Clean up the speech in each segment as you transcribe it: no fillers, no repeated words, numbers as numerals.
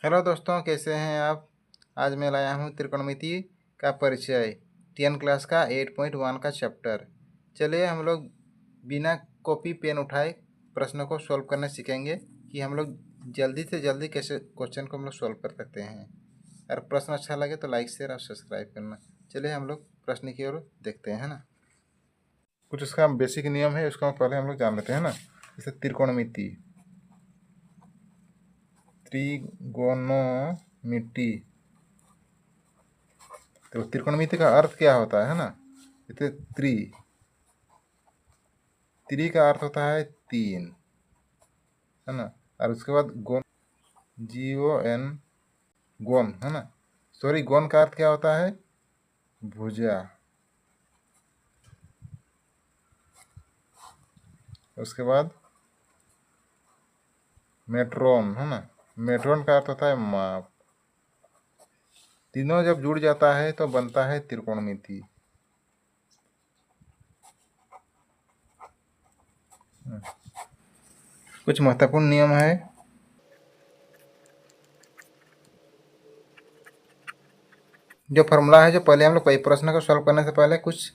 Hello दोस्तों, कैसे हैं आप। आज मैं लाया हूँ त्रिकोणमिति का परिचय 10 क्लास का 8.1 का चैप्टर। चलिए हम लोग बिना कॉपी पेन उठाए प्रश्नों को सॉल्व करना सीखेंगे कि हम लोग जल्दी से जल्दी कैसे क्वेश्चन को हम लोग सॉल्व कर सकते हैं। अगर प्रश्न अच्छा लगे तो लाइक शेयर और सब्सक्राइब करना। चलिए हम लोग प्रश्न की ओर देखते हैं ना। कुछ उसका बेसिक नियम है, उसको पहले हम लोग जान लेते हैं ना। जैसे त्रिकोणमिति, त्रिगोनोमिति, तो त्रिकोणमिति का अर्थ क्या होता है ना। जैसे त्रि का अर्थ होता है तीन, है ना। और उसके बाद गोन, GON, गोन, है ना। सॉरी, गोन का अर्थ क्या होता है, भुजा। उसके बाद मेट्रोन, है ना। मेट्रोन का अर्थ होता है माप। तीनों जब जुड़ जाता है तो बनता है त्रिकोणमिति। कुछ महत्वपूर्ण नियम है। जो फॉर्मूला है, जो पहले हम लोग कोई प्रश्न को सॉल्व करने से पहले कुछ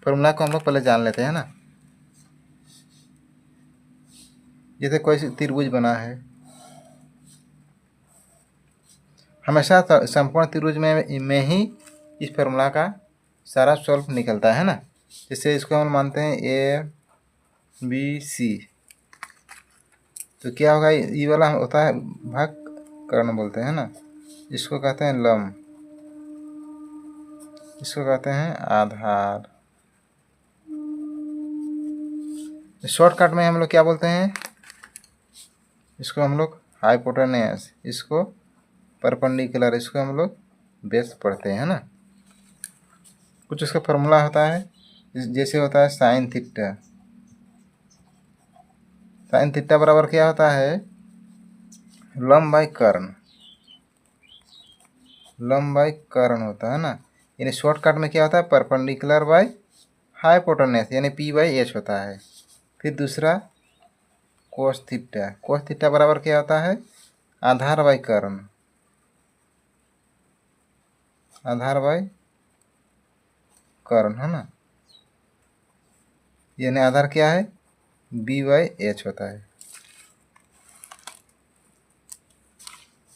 फॉर्मूला को हम लोग पहले जान लेते हैं ना। जैसे कोई त्रिभुज बना है, हमेशा संपूर्ण त्रिभुज में ही इस फॉर्मूला का सारा सॉल्व निकलता है ना। जैसे इसको हम मानते हैं ABC, तो क्या होगा, ये वाला होता है भाग कर्ण बोलते हैं ना। इसको कहते हैं लंब, इसको कहते हैं आधार। शॉर्टकट में हम लोग क्या बोलते हैं, इसको हम लोग हाइपोटेनस, इसको परपेंडिकुलर, इसको हम लोग बेस पढ़ते हैं ना। कुछ उसका फॉर्मूला होता है, जैसे होता है साइन थीटा। साइन थीटा बराबर क्या होता है, लंब बाई कर्ण, लंब बाई कर्ण होता है ना। यानी शॉर्टकट में क्या होता है, परपेंडिकुलर बाई हाइपोटेनस, यानी P/H होता है। फिर दूसरा कोस थीटा, कोस थीटा बराबर क्या होता है, आधार बाई कर्ण, आधार बाई कर्ण, है ना। यानी आधार क्या है, B/H होता है।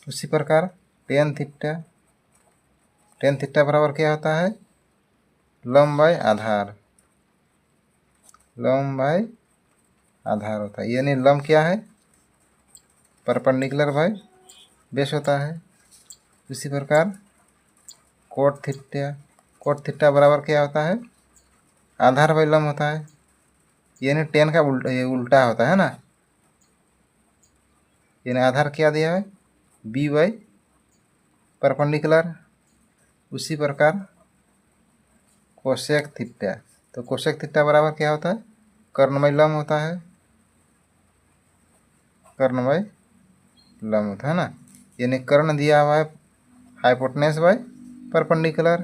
उसी प्रकार टेन थीटा, टेन थीटा बराबर क्या होता है, लंब बाई आधार, लंब बाई आधार होता है। यानी लंब क्या है, परपेंडिकुलर बाई बेस होता है। इसी प्रकार कोट थीटा, कोट थीटा बराबर क्या होता है, आधार बाई लंब होता है। यानी टेन का उल्टा होता है ना। यानी आधार क्या दिया है, B/ परपेंडिकुलर। उसी प्रकार कोसेक थीटा, तो कोसेक थीटा बराबर क्या होता है, कर्ण बाई लंब होता है, कर्ण बाई लंब होता है ना। यानी कर्ण दिया हुआ है हाइपोटेनस बाई परपेंडिकुलर।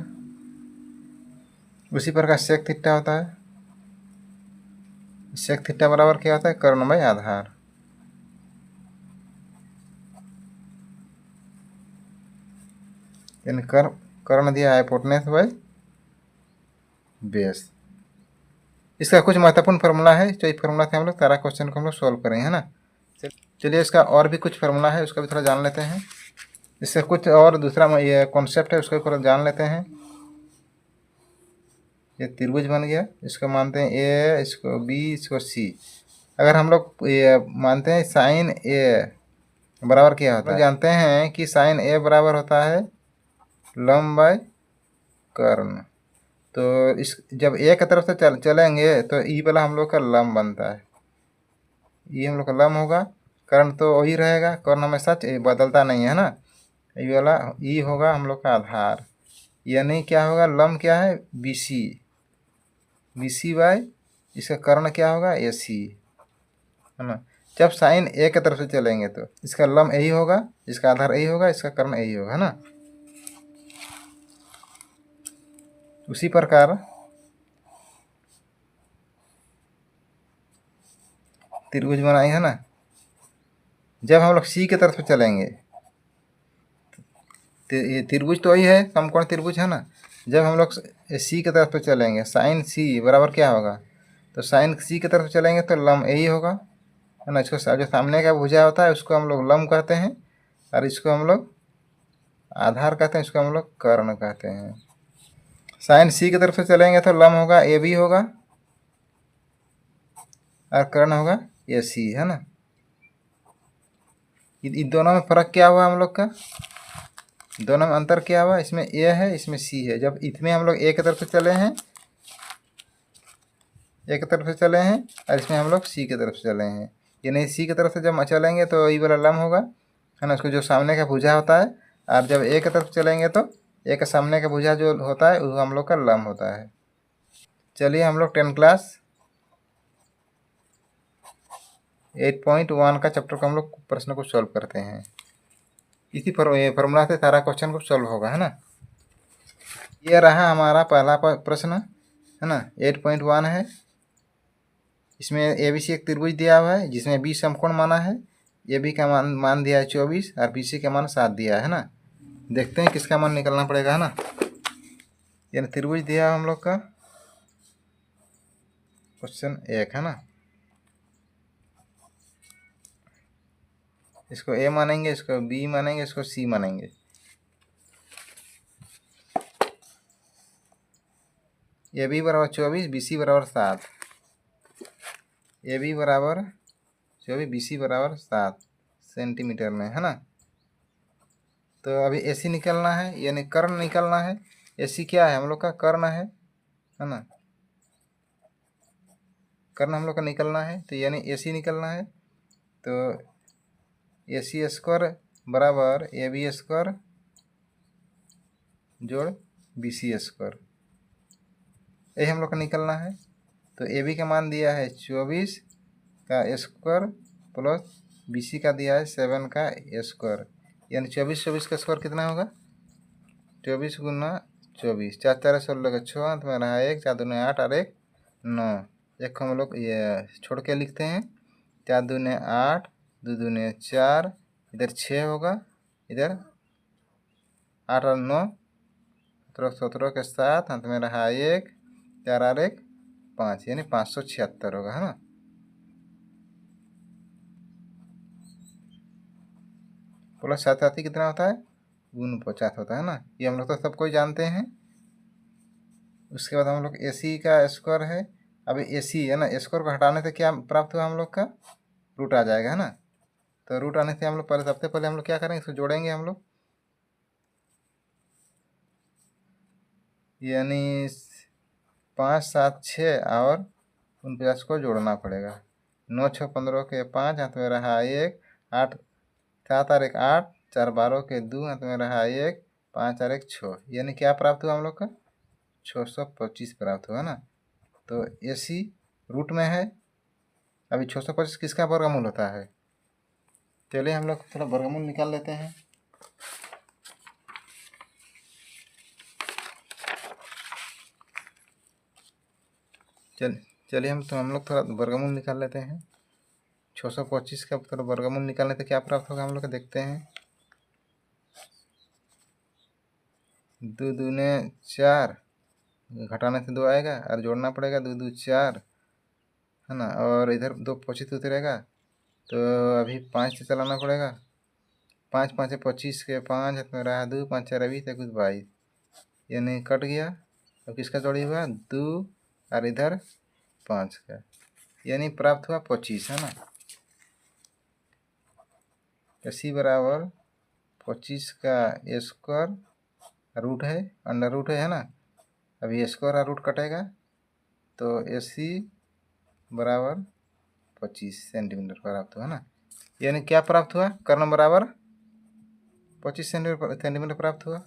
उसी प्रकार सेक थीटा होता है, सेक थीटा बराबर क्या होता है, कर्ण बाई आधार। यानी कर्ण दिया हाइपोटेनस बाई बेस। इसका कुछ महत्वपूर्ण फार्मूला है, तो इस फार्मूला से हम लोग सारा क्वेश्चन को हम लोग सॉल्व करेंगे, है ना। चलिए इसका और भी कुछ फार्मूला है, उसका भी थोड़ा जान लेते हैं। इससे कुछ और दूसरा ये कॉन्सेप्ट है, उसको थोड़ा जान लेते हैं। ये त्रिभुज बन गया, इसको मानते हैं A, इसको B, इसको C। अगर हम लोग ये मानते हैं साइन A बराबर क्या होता है, तो जानते हैं कि साइन A बराबर होता है लंब बाई कर्ण। तो इस जब A की तरफ से चलेंगे तो ई वाला हम लोग का लंब बनता है, ये हम लोग का लंब होगा। कर्ण तो वही रहेगा, कर्ण हमेशा बदलता नहीं है ना। ये वाला ई होगा हम लोग का आधार। यानी क्या होगा, लंब क्या है, BC, BC बाई इसका कर्ण क्या होगा, AC, है ना। जब साइन A की तरफ से चलेंगे तो इसका लंब यही होगा, इसका आधार यही होगा, इसका कर्ण यही होगा, है ना। उसी प्रकार त्रिभुज बनाए, है ना। जब हम लोग C की तरफ से चलेंगे ये त्रिभुज तो वही है, समकोण त्रिभुज है ना। जब हम लोग सी की तरफ पे चलेंगे, साइन सी बराबर क्या होगा, तो साइन सी की तरफ चलेंगे तो लम यही होगा, है ना। इसको जो सामने का भुजा होता है उसको हम लोग लम कहते हैं, और इसको हम लोग आधार कहते हैं, इसको हम लोग कर्ण कहते हैं। साइन सी की तरफ से चलेंगे तो लम होगा ए बी होगा, और कर्ण होगा ए सी, है ना। इन दोनों में फर्क क्या हुआ हम लोग का, दोनों में अंतर क्या हुआ, इसमें ए है इसमें सी है। जब इसमें हम लोग ए की तरफ से चले हैं, ए की तरफ से चले हैं, और इसमें हम लोग सी की तरफ से चले हैं, यानी सी की तरफ से जब चलेंगे तो ये वाला लम होगा, है ना। उसको जो सामने का भुजा होता है, और जब ए की तरफ चलेंगे तो ए के सामने का भुजा जो होता है वो हम लोग का लम होता है। चलिए हम लोग 10 क्लास 8.1 का चैप्टर को हम लोग प्रश्न को सॉल्व करते हैं। इसी फॉर्मूला से सारा क्वेश्चन को सॉल्व होगा, है ना। ये रहा हमारा पहला प्रश्न, है ना। 8.1 है। इसमें ए बी सी एक त्रिभुज दिया हुआ है जिसमें बी समकोण माना है। ए बी का मान दिया है 24 और बी सी का मान 7 दिया है ना। देखते हैं किसका मान निकलना पड़ेगा, है ना। यानी त्रिभुज दिया हम लोग का क्वेश्चन 1, है ना। इसको ए मानेंगे, इसको बी मानेंगे, इसको सी मानेंगे। ए बी बराबर 24, बी सी बराबर 7। ए बी बराबर 24, बी सी बराबर 7 सेंटीमीटर में, है ना। तो अभी ए सी निकलना है, यानी कर्ण निकलना है। ए सी क्या है, हम लोग का कर्ण है ना। कर्ण हम लोग का निकलना है, तो यानी ए सी निकलना है। तो ए सी स्क्वायर बराबर ए बी स्क्वायर जोड़ बी सी स्क्वायर, यही हम लोग का निकलना है। तो ए बी का मान दिया है 24 का स्क्वायर प्लस बी सी का दिया है 7 का स्क्वायर, यानी 24 का स्क्वायर कितना होगा, 24 गुना 24, 4 4 16 का 6, अंत में रहा 1, 4 दूने 8 और 1 9। एक को हम लोग ये छोड़ के लिखते हैं, 4 दूने 8, 2 दूने 4, इधर 6 होगा, इधर 8 और 9 17 के 7, अंत में रहा 1, 4 और 1 5, यानी 576 होगा, है ना। प्लस 7 कितना होता है, 49 होता है ना। ये हम लोग तो सब कोई जानते हैं। उसके बाद हम लोग ए सी का स्क्वायर है। अभी ए सी है ना, स्क्वायर को हटाने से क्या प्राप्त हुआ हम लोग का, रूट आ जाएगा, है ना। तो रूट आने से हम लोग पहले सबसे पहले हम लोग क्या करेंगे, इसको जोड़ेंगे हम लोग, यानी 5 7 6 और 49 को जोड़ना पड़ेगा। 9 6 15 के 5, हाथ में रहा 1, 8 7 और 1 8, 4 12 के 2, हाथ में रहा 1, 5 और 1 6, यानी क्या प्राप्त हुआ हम लोग का, 625 प्राप्त हुआ ना। तो ए सी रूट में है। अभी 625 किसका वर्गमूल होता है, चलिए हम लोग थोड़ा वर्गमूल निकाल लेते हैं। चलिए हम लोग थोड़ा वर्गमूल निकाल लेते हैं। 625 का थोड़ा वर्गमूल निकालने से क्या प्राप्त होगा हम लोग का, देखते हैं। 2 दूने 4, घटाने से 2 आएगा और जोड़ना पड़ेगा, 2 2 4, है ना। और इधर 2 25 उतरेगा, तो अभी 5 से चलाना पड़ेगा। 5 5 25 के 5, हाथ में रहा 2, 5 4 20 कुछ 22, यानी कट गया। अब किसका जोड़ी हुआ, 2 और इधर 5 का, यानी प्राप्त हुआ 25, है ना। इसी बराबर 25 का स्क्वायर रूट है, अंडर रूट है ना। अभी स्क्वायर और रूट कटेगा, तो ए सी बराबर 25 सेंटीमीटर प्राप्त हुआ ना। यानी क्या प्राप्त हुआ, कर्ण बराबर 25 सेंटीमीटर प्राप्त हुआ।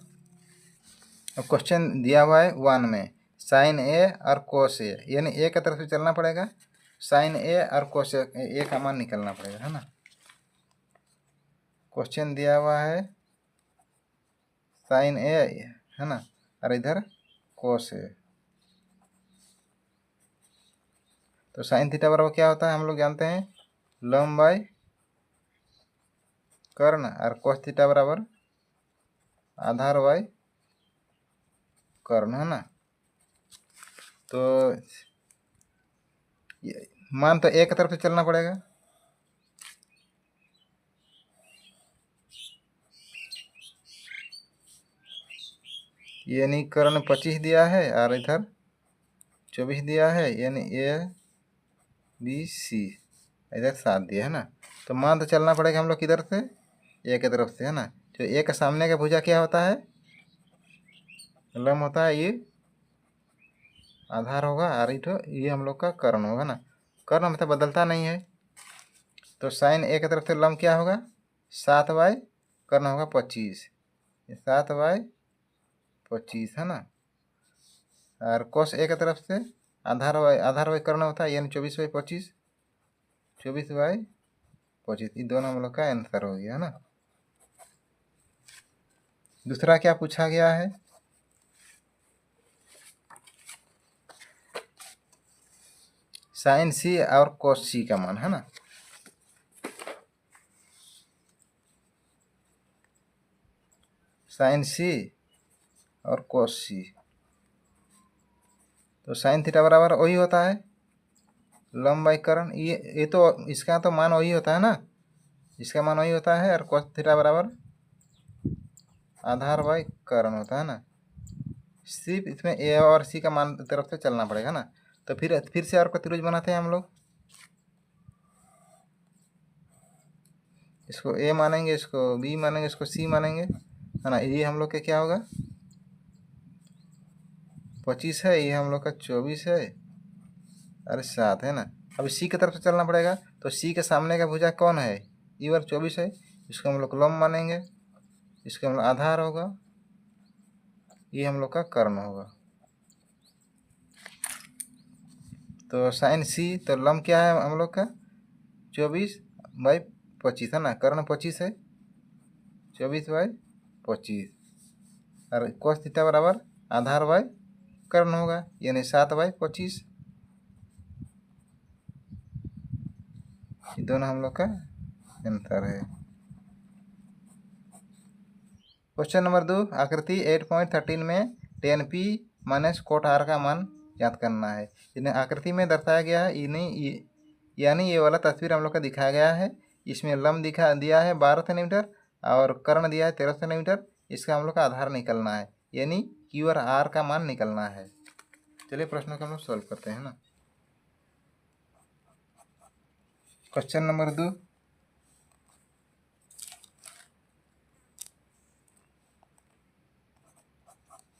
अब क्वेश्चन दिया हुआ है 1 में, साइन ए और कोस ए, यानी ए की तरफ से चलना पड़ेगा। साइन ए और कोस ए का मान निकलना पड़ेगा, है ना। क्वेश्चन दिया हुआ है साइन ए, है ना, और इधर कोस ए। तो साइन थीटा बराबर क्या होता है, हम लोग जानते हैं, लंब बाय कर्ण, और कोस थीटा बराबर आधार y कर्ण, है ना। तो मान तो एक तरफ से चलना पड़ेगा, यानी कर्ण 25 दिया है और इधर 24 दिया है, यानी ABC इधर 7 दिया है ना। तो मान तो चलना पड़ेगा हम लोग किधर से, ए की तरफ से, है ना। जो ए का सामने का भुजा क्या होता है, लंब होता है, ये आधार होगा और ये हम लोग का कर्ण होगा ना। कर्ण मतलब बदलता नहीं है। तो साइन ए की तरफ से लंब क्या होगा, 7y, कर्ण होगा 25, 7y/25, है ना। और कोस ए की तरफ से आधार y कर्ण होता है, यानी 24/25, 24/25। ये दोनों हम लोग का आंसर हो गया, है ना। दूसरा क्या पूछा गया है, साइन सी और कोस सी का मान, है ना। साइन सी और कोस सी, तो साइन थीटा बराबर वही होता है लंब बाई कर्ण। ये तो इसका तो मान वही होता है ना, इसका मान वही होता है। और कोस थीटा बराबर आधार बाई कर्ण होता है ना। सिर्फ इसमें ए और सी का मान तरफ से चलना पड़ेगा ना। तो फिर से और को त्रिभुज बनाते हैं हम लोग। इसको ए मानेंगे, इसको बी मानेंगे, इसको सी मानेंगे, है ना। ये हम लोग के क्या होगा, 25 है, ये हम लोग का 24 है, अरे 7 है ना। अब सी की तरफ से चलना पड़ेगा। तो सी के सामने का भुजा कौन है, ये वाला 24 है, इसको हम लोग लंब मानेंगे, इसका हम लोग आधार होगा, ये हम लोग का कर्ण होगा। तो साइन सी, तो लंब क्या है हम लोग का 24/25, है ना। कर्ण 25 है, 24/25। और कोस थीटा बराबर आधार बाई कर्ण होगा, यानी 7/25। ये दोनों हम लोग का आंसर है। क्वेश्चन नंबर 2, आकृति 8.13 में tan P minus cot R का मान ज्ञात करना है। इन्हें आकृति में दर्शाया गया है, यानी ये वाला तस्वीर हम लोग का दिखाया गया है। इसमें लंब दिया है 12 सेंटीमीटर और कर्ण दिया है 13 सेंटीमीटर। इसका हम लोग का आधार निकलना है, यानी Q और R का मान निकलना है। चलिए प्रश्नों को हम लोग सॉल्व करते हैं ना। क्वेश्चन नंबर 2,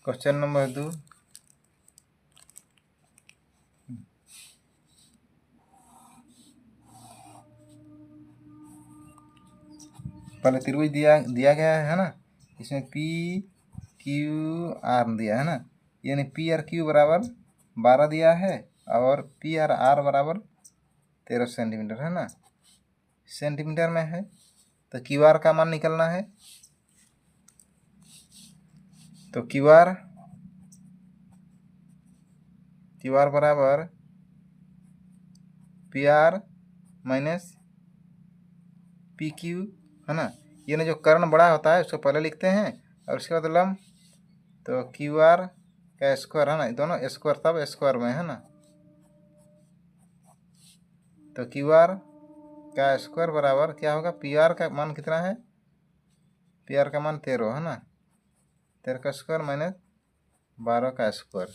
क्वेश्चन नंबर 2, पहले त्रिभुज दिया गया है ना। इसमें P Q R दिया है ना, यानी P और Q बराबर 12 दिया है और P और R बराबर 13 सेंटीमीटर, है ना। सेंटीमीटर में है, तो क्यू आर का मान निकलना है। तो क्यू आर बराबर P R minus P Q, है ना। यानी जो कर्ण बड़ा होता है उसको पहले लिखते हैं और उसके बाद लंब। तो क्यू आर का स्क्वायर, है ना, दोनों स्क्वायर सब स्क्वायर में, है ना। तो क्यू आर का स्क्वायर बराबर क्या होगा, पी आर का मान कितना है, पी आर का मान 13, है ना। 13 का स्क्वायर माइनस 12 का स्क्वायर,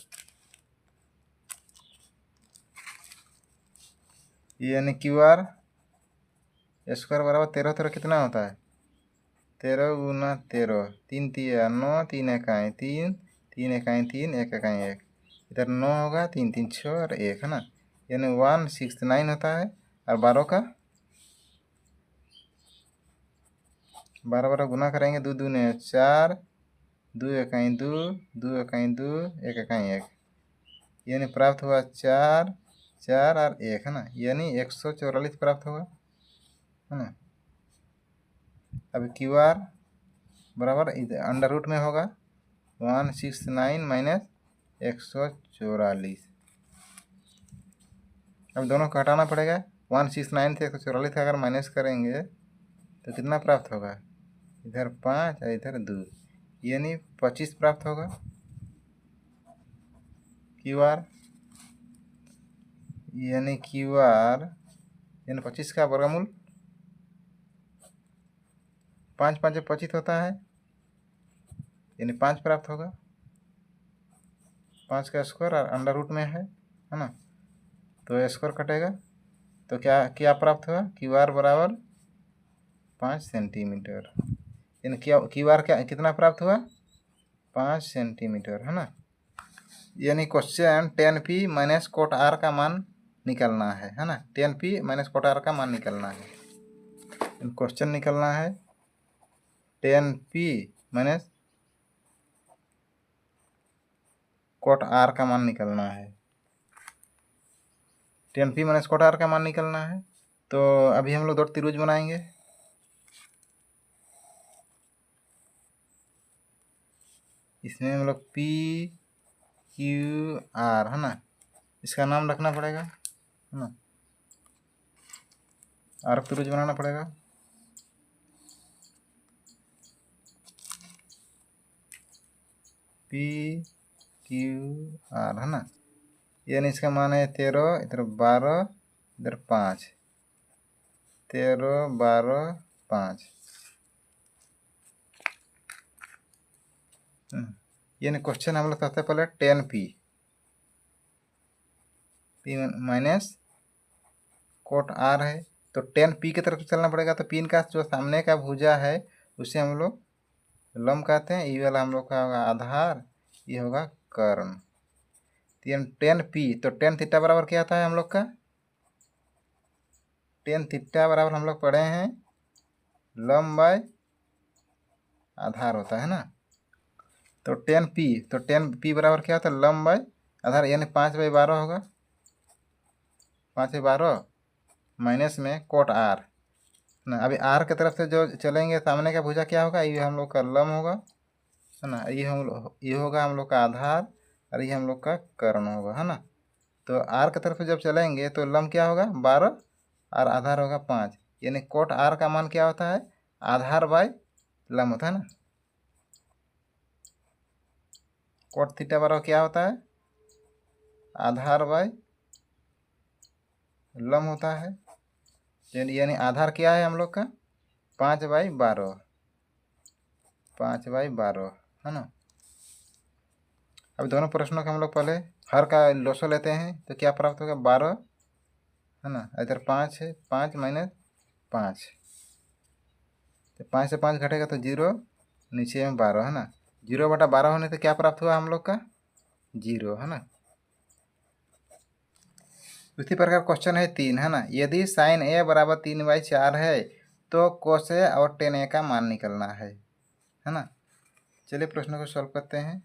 यानी क्यू आर स्क्वायर बराबर 13, 13 कितना होता है, 13 गुना 13, 3 3 9, 3 इकाई 3, 3 इकाई 3, 1 इकाई 1, इधर 9 होगा, 3 3 6 और 1, है ना। यानी 169 होता है। और 12 का 12 गुना करेंगे, 2 दूने 4, 2 इकाई 2, 2 इकाई 2, 1 इकाई 1, यानी प्राप्त हुआ 4 4 और 1, है ना। यानी 144 प्राप्त होगा, है ना। अब क्यू आर बराबर अंडर रूट में होगा 169 माइनस 144। अब दोनों को हटाना पड़ेगा। 169 से 144 का अगर माइनस करेंगे तो कितना प्राप्त होगा, इधर 5 और इधर 2, यानी 25 प्राप्त होगा। क्यू आर यानी 25 का वर्गमूल 5 5 25 होता है, यानी 5 प्राप्त होगा। 5 का स्क्वायर और अंडर रूट में है ना, तो स्क्वायर कटेगा तो क्या क्या प्राप्त हुआ? क्यू आर बराबर 5 सेंटीमीटर। यानी क्यू आर क्या कितना प्राप्त हुआ? 5 सेंटीमीटर, है ना। यानी question 10P minus cot are का मान निकलना है ना। 10P माइनस कोट आर का मान निकलना है। क्वेश्चन निकलना है 10P माइनस कोट आर का मान निकलना है। 10P माइनस कोट आर का मान निकलना है। तो अभी हम लोग दो त्रिभुज बनाएंगे। इसमें हम लोग P Q R, है ना, इसका नाम रखना पड़ेगा, है ना। आर त्रिभुज बनाना पड़ेगा। P Q R, है ना। यानी इसका मान है 13, इधर 12, इधर 5, 13 12 5। यानी क्वेश्चन हम लोग सबसे पहले 10P माइनस कोट आर है, तो 10P की तरफ चलना पड़ेगा। तो पिन का जो सामने का भुजा है उसे हम लोग लंब कहते हैं। ये वाला हम लोग का होगा आधार, ये होगा कर्ण। 10P, तो 10 थीटा बराबर क्या आता है हम लोग का? 10 थीटा बराबर हम लोग पढ़े हैं लंब बाय आधार होता है ना। तो 10P बराबर क्या होता है? लंब बाय आधार, यानी 5/12 होगा। 5/12 माइनस में कोट आर ना। अभी आर की तरफ से जो चलेंगे सामने का भुजा क्या होगा? ये हम लोग का लंब होगा, है ना। ये होगा हम लोग का आधार और ये हम लोग का कर्ण होगा, है ना। तो आर की तरफ से जब चलेंगे तो लंब क्या होगा? 12 और आधार होगा 5। यानी कोट आर का मान क्या होता है? आधार बाय लंब होता है ना। कोट थीटा बराबर क्या होता है? आधार बाय लंब होता है। यानी आधार क्या है हम लोग का? 5/12, 5/12, है ना। अब दोनों प्रश्नों का हम लोग पहले हर का लोसो लेते हैं, तो क्या प्राप्त होगा? 12, है ना। इधर 5 है, 5 माइनस 5, तो 5 से 5 घटेगा तो 0, नीचे में 12, है ना। 0/12 होने से क्या प्राप्त हुआ हम लोग का? 0, है ना। उसी प्रकार क्वेश्चन है 3, है ना। यदि साइन ए बराबर 3/4 है तो कोस ए और टेन ए का मान निकलना है ना। चलिए प्रश्न को सॉल्व करते हैं।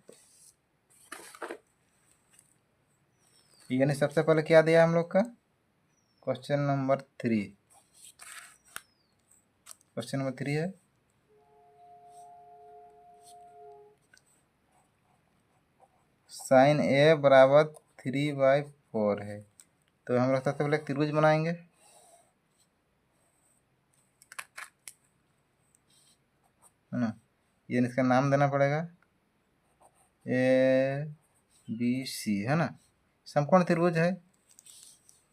यानी सबसे पहले क्या दिया हम लोग का? क्वेश्चन नंबर 3, क्वेश्चन नंबर 3 है साइन ए बराबर 3/4 है। तो हम लोग सबसे पहले एक त्रिभुज बनाएंगे, है ना। ये इसका नाम देना पड़ेगा ABC, है ना। समकोण त्रिभुज है।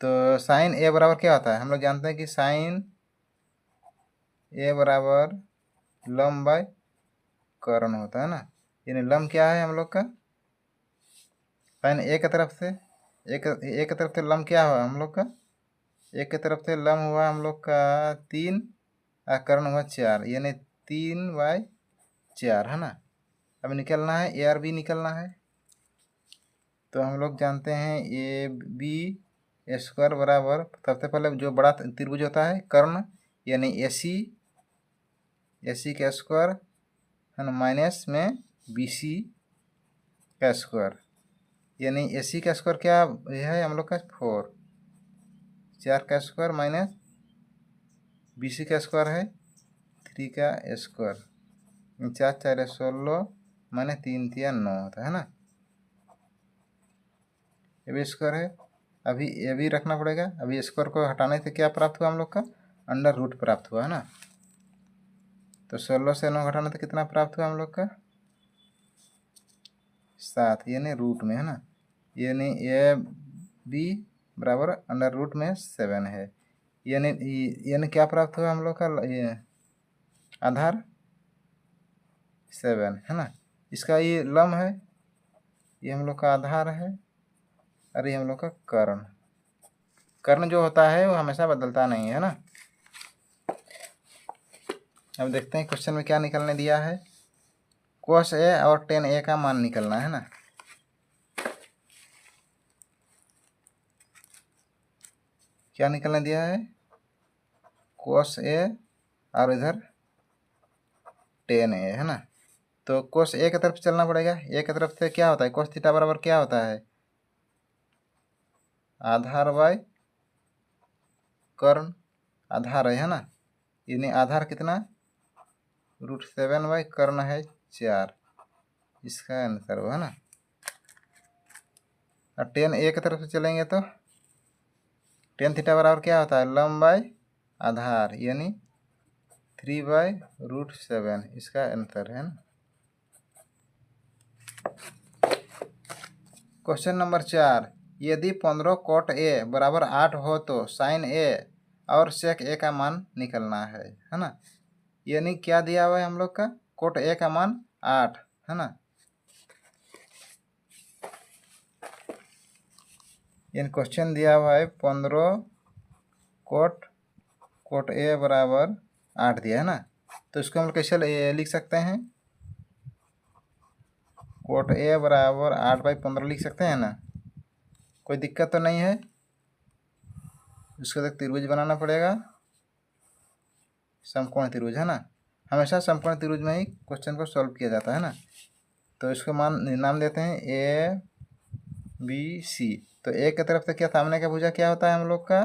तो साइन ए बराबर क्या होता है? हम लोग जानते हैं कि साइन ए बराबर लंब बाय कर्ण होता है ना। यानी लंब क्या है हम लोग का? साइन ए की तरफ से एक की तरफ से लंब क्या हुआ हम लोग का? एक की तरफ से लंब हुआ हम लोग का 3 और कर्ण हुआ 4, यानी 3/4, है ना। अब निकलना है ए और बी निकलना है। तो हम लोग जानते हैं AB² बराबर, सबसे पहले जो बड़ा त्रिभुज होता है कर्ण, यानी AC का स्क्वायर, है ना, माइनस में BC का स्क्वायर। यानी AC का स्क्वायर क्या है हम लोग का? 4, 4 का स्क्वायर माइनस BC का स्क्वायर है 3 का स्क्वायर। 4 4 16 माइनस 3 3 9 होता है ना। ये भी स्क्वायर है। अभी ये भी रखना पड़ेगा। अभी स्क्वायर को हटाने से क्या प्राप्त हुआ हम लोग का? अंडर रूट प्राप्त हुआ, है ना। तो 16 से 9 घटाने से कितना प्राप्त हुआ हम लोग का? 7 यानी रूट में, है ना, यानी ए बी बराबर अंडर रूट में 7 है। यानी क्या प्राप्त हुआ हम लोग का, ये आधार 7 है ना। इसका ये लम है, ये हम लोग का आधार है, और ये हम लोग का कर्ण। कर्ण जो होता है वो हमेशा बदलता नहीं है ना। अब देखते हैं क्वेश्चन में क्या निकलने दिया है। कोस ए और टेन ए का मान निकलना है ना। क्या निकलने दिया है, कोस ए और इधर टेन ए, है ना। तो कोस ए की तरफ चलना पड़ेगा। ए की तरफ से क्या होता है, कोस थीटा बराबर क्या होता है, आधार बाय कर्ण। आधार है ना, यानी आधार कितना, √7 बाई कर्ण है 4, इसका आंसर हो, है ना। और टेन ए की तरफ से चलेंगे तो टेन थीटा बराबर क्या होता है, लम बाय आधार, यानी 3/√7, इसका आंसर है ना। क्वेश्चन नंबर 4, यदि 15 कोट ए बराबर 8 हो तो साइन ए और सेक ए का मान निकलना है ना। यानी क्या दिया हुआ है हम लोग का, कोट ए का मान 8 है ना। यानी क्वेश्चन दिया हुआ है 15 कोट ए बराबर 8 दिया है ना। तो इसको हम लोग कैसे लिख सकते हैं, कोट ए बराबर 8/15 लिख सकते हैं ना। कोई दिक्कत तो नहीं है। इसको तक त्रिभुज बनाना पड़ेगा, समकोण त्रिभुज, है ना। हमेशा समकोण त्रिभुज में ही क्वेश्चन को सॉल्व किया जाता है ना। तो इसको नाम देते हैं ए बी सी। तो ए की तरफ से क्या, सामने का भुजा क्या होता है हम लोग का,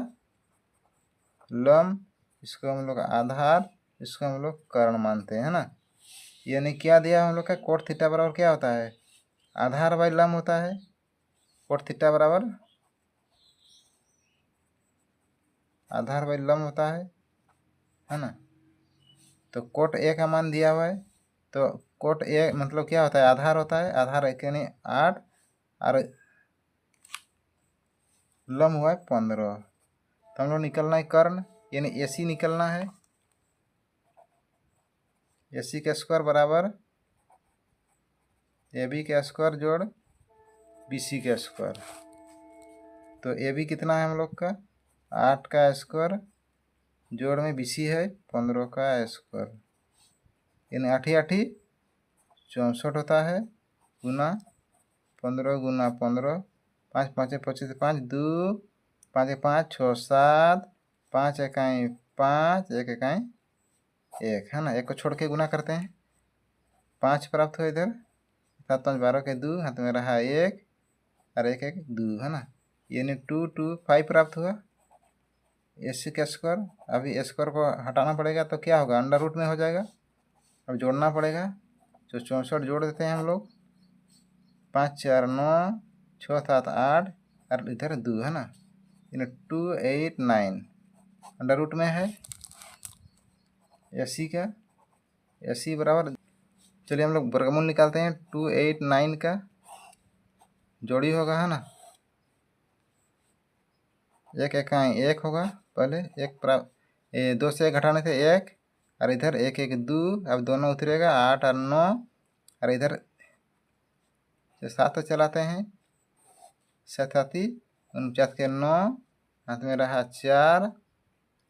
लम, इसको हम लोग आधार, इसको हम लोग कर्ण मानते हैं ना। यानी क्या दिया हम लोग का, कोट थीटा बराबर क्या होता है, आधार बाई लम होता है। कोट थीटा बराबर आधार बाई लम होता है ना। तो कोट ए का मान दिया हुआ है, तो कोट ए मतलब क्या होता है, आधार होता है। आधार यानी 8 और लम हुआ है 15। तो हम लोग निकलना है कर्ण, यानी ए सी निकलना है। ए सी का स्क्वायर बराबर ए बी का स्क्वायर जोड़ बी सी का स्क्वायर। तो ए बी कितना है हम लोग का, 8 का स्क्वायर जोड़ में बी सी है 15 का स्क्वायर, यानी 8 8 64 होता है, गुना 15 गुना 15, 5 5 25 5, 2 5 5 6 7, 5 इकाई 5, 1 इकाई 1, है ना। एक को छोड़ के गुना करते हैं, 5 प्राप्त हुआ इधर, 7 5 12 के 2, हाथ में रहा 1 और 1 1 2, है ना। यानी 2 2 5 प्राप्त हुआ। एस सी का स्क्वायर, अभी स्क्वायर को हटाना पड़ेगा तो क्या होगा, अंडर रूट में हो जाएगा। अब जोड़ना पड़ेगा, तो 64 जोड़ देते हैं हम लोग, 5 4 9, 6 7 8 और इधर 2, है ना। यानी 2 8 9 अंडर रूट में है एस सी का। एस सी बराबर, चलिए हम लोग वर्गमूल निकालते हैं। 2 8 9 का जोड़ी होगा, है ना, 1 इकाई 1 होगा। पहले 1 2 से 1 घटाने से 1, और इधर 1 1 2, अब दोनों उतरेगा 8 और 9, और इधर 7 चलाते हैं, 7 49 के 9, हाथ में रहा 4,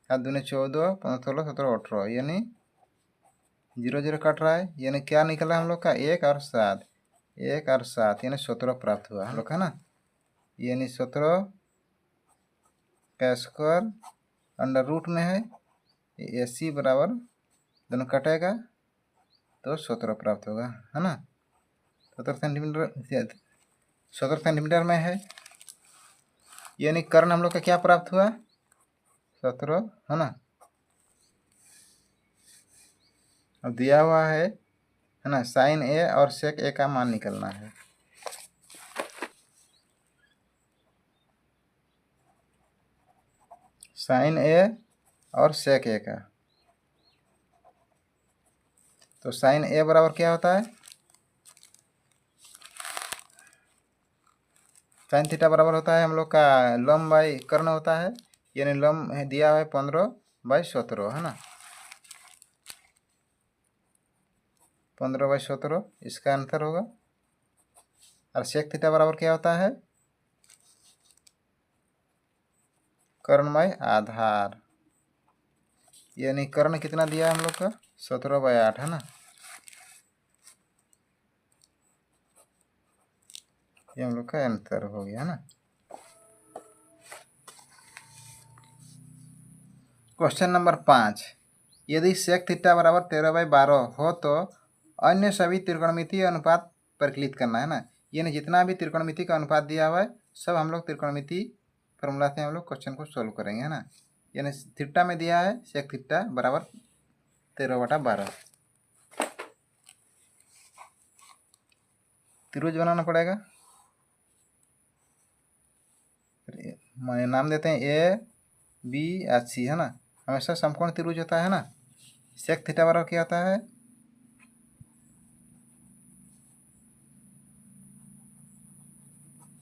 7 दूनी 14, 15 16 17 18, यानी 0 0 कट रहा है। यानी क्या निकला हम लोग का, 1 और 7, 1 और 7 यानी 17 प्राप्त हुआ हम लोग, है ना। यानी 17 का स्क्वायर अंडर रूट में है, ए सी बराबर दोनों कटेगा तो 17 प्राप्त होगा, है ना। 17 सेंटीमीटर में है। यानी कर्ण हम लोग का क्या प्राप्त हुआ, 17, है ना। अब दिया हुआ है ना, साइन ए और सेक ए का मान निकलना है। साइन ए और सेक ए का, तो साइन ए बराबर क्या होता है, साइन थीटा बराबर होता है हम लोग का लम बाई कर्ण होता है, यानी लम दिया है 15/17, है ना। 15/17 इसका आंसर होगा। और सेक थीटा बराबर क्या होता है? कर्ण बाई आधार, यानी कर्ण कितना दिया है हम लोग का? 17/8, है ना। ये हम लोग का आंसर हो गया, है ना। क्वेश्चन नंबर 5, यदि सेक थीटा बराबर 13/12 हो तो अन्य सभी त्रिकोणमितीय अनुपात परिकलित करना, है ना। यानी जितना भी त्रिकोणमिति का अनुपात दिया हुआ है सब हम लोग त्रिकोणमिति फॉर्मूला से हम लोग क्वेश्चन को सोल्व करेंगे, है ना। यानी थीटा में दिया है सेक थीटा बराबर 13/12। त्रिभुज बनाना पड़ेगा, नाम देते हैं ए बी एच सी, है ना। हमेशा समकोण त्रिभुज होता है ना। सेक थीटा बराबर क्या होता है?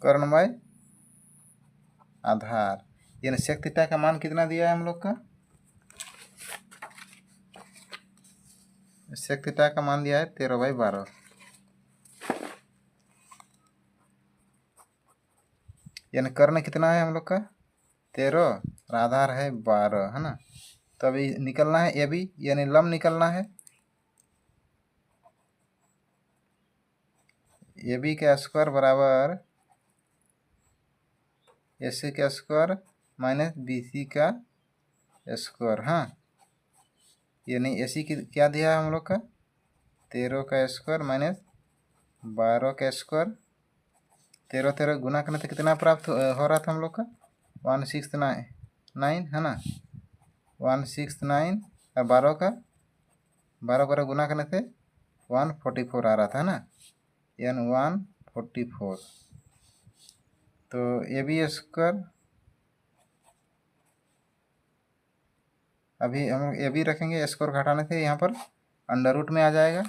कर्ण बाई आधार, यानी सेक थीटा का मान कितना दिया है हम लोग का? सेक थीटा का मान दिया है 13/12, यानी कर्ण कितना है हम लोग का? 13 और आधार है 12, है ना। तो अभी निकलना है ए बी, यानी लम निकलना है। ए बी का स्क्वायर बराबर ए सी का स्क्वायर माइनस बी सी का स्क्वायर, हाँ। यानी ए सी की क्या दिया है हम लोग का? 13 का स्क्वायर माइनस 12 का स्क्वायर। 13 गुना करने से कितना प्राप्त हो रहा था हम लोग का? 169, है ना। 169 और 12 का 12 गुना करने से 144 आ रहा था ना, यानी 144। तो ए बी स्क्वायर, अभी हम ए बी रखेंगे, स्क्वायर घटाने से यहाँ पर अंडर रूट में आ जाएगा।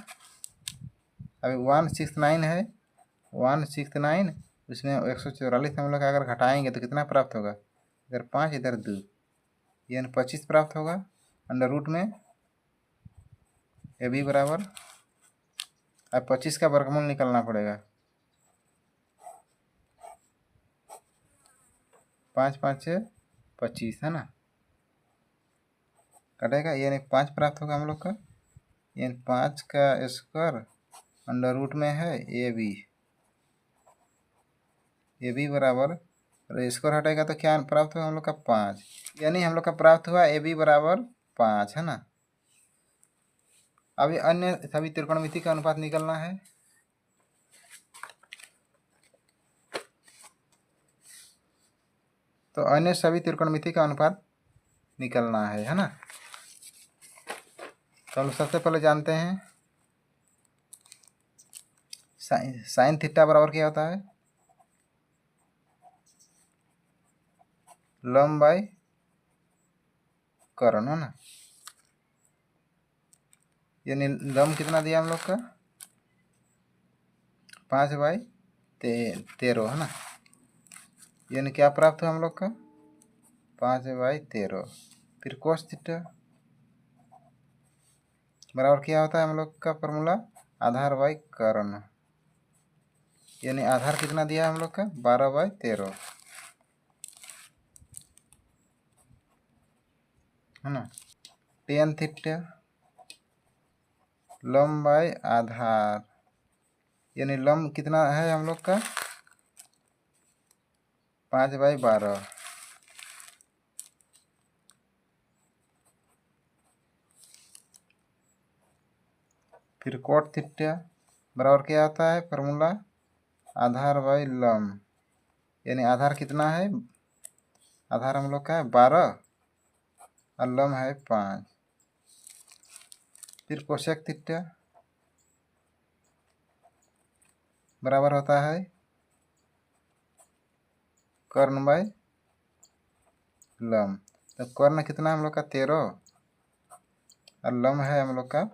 अभी 169 है, 169 उसमें 144 हम लोग अगर घटाएंगे तो कितना प्राप्त होगा? इधर 5 इधर 2, यानी 25 प्राप्त होगा अंडर रूट में। ए बी बराबर, अब 25 का वर्गमूल निकलना पड़ेगा। 5 5 6 25, है ना। कटेगा, यानी 5 प्राप्त होगा हम लोग का, यानी 5 का स्क्वायर अंडर रूट में है ए बी। ए बी बराबर, स्क्वायर हटेगा तो क्या प्राप्त हुआ हम लोग का? 5, यानी हम लोग का प्राप्त हुआ ए बी बराबर 5, है ना। अभी अन्य सभी त्रिकोणमिति का अनुपात निकलना है। तो अन्य सभी त्रिकोणमिति का अनुपात निकलना है ना। तो हम सबसे पहले जानते हैं साइन थीटा बराबर क्या होता है? लम बाई कर्ण, है ना। यानी लम कितना दिया हम लोग का? 5/13, है ना। यानी क्या प्राप्त हुआ हम लोग का? 5/13। फिर कोस थीटा बराबर क्या होता है हम लोग का फॉर्मूला? आधार बाई कर्ण, यानी आधार कितना दिया हम लोग का? 12/13, है ना। टेन थीटा लम बाई आधार, यानी लम कितना है हम लोग का? 5/12। फिर कोट थीटा बराबर क्या होता है फॉर्मूला? आधार बाई लम, यानी आधार कितना है? आधार हम लोग का है 12 और लम है 5। फिर कोसेक थीटा बराबर होता है कर्ण बाई लम। तो कर्ण कितना हम लोग का? 13 और लम है हम लोग का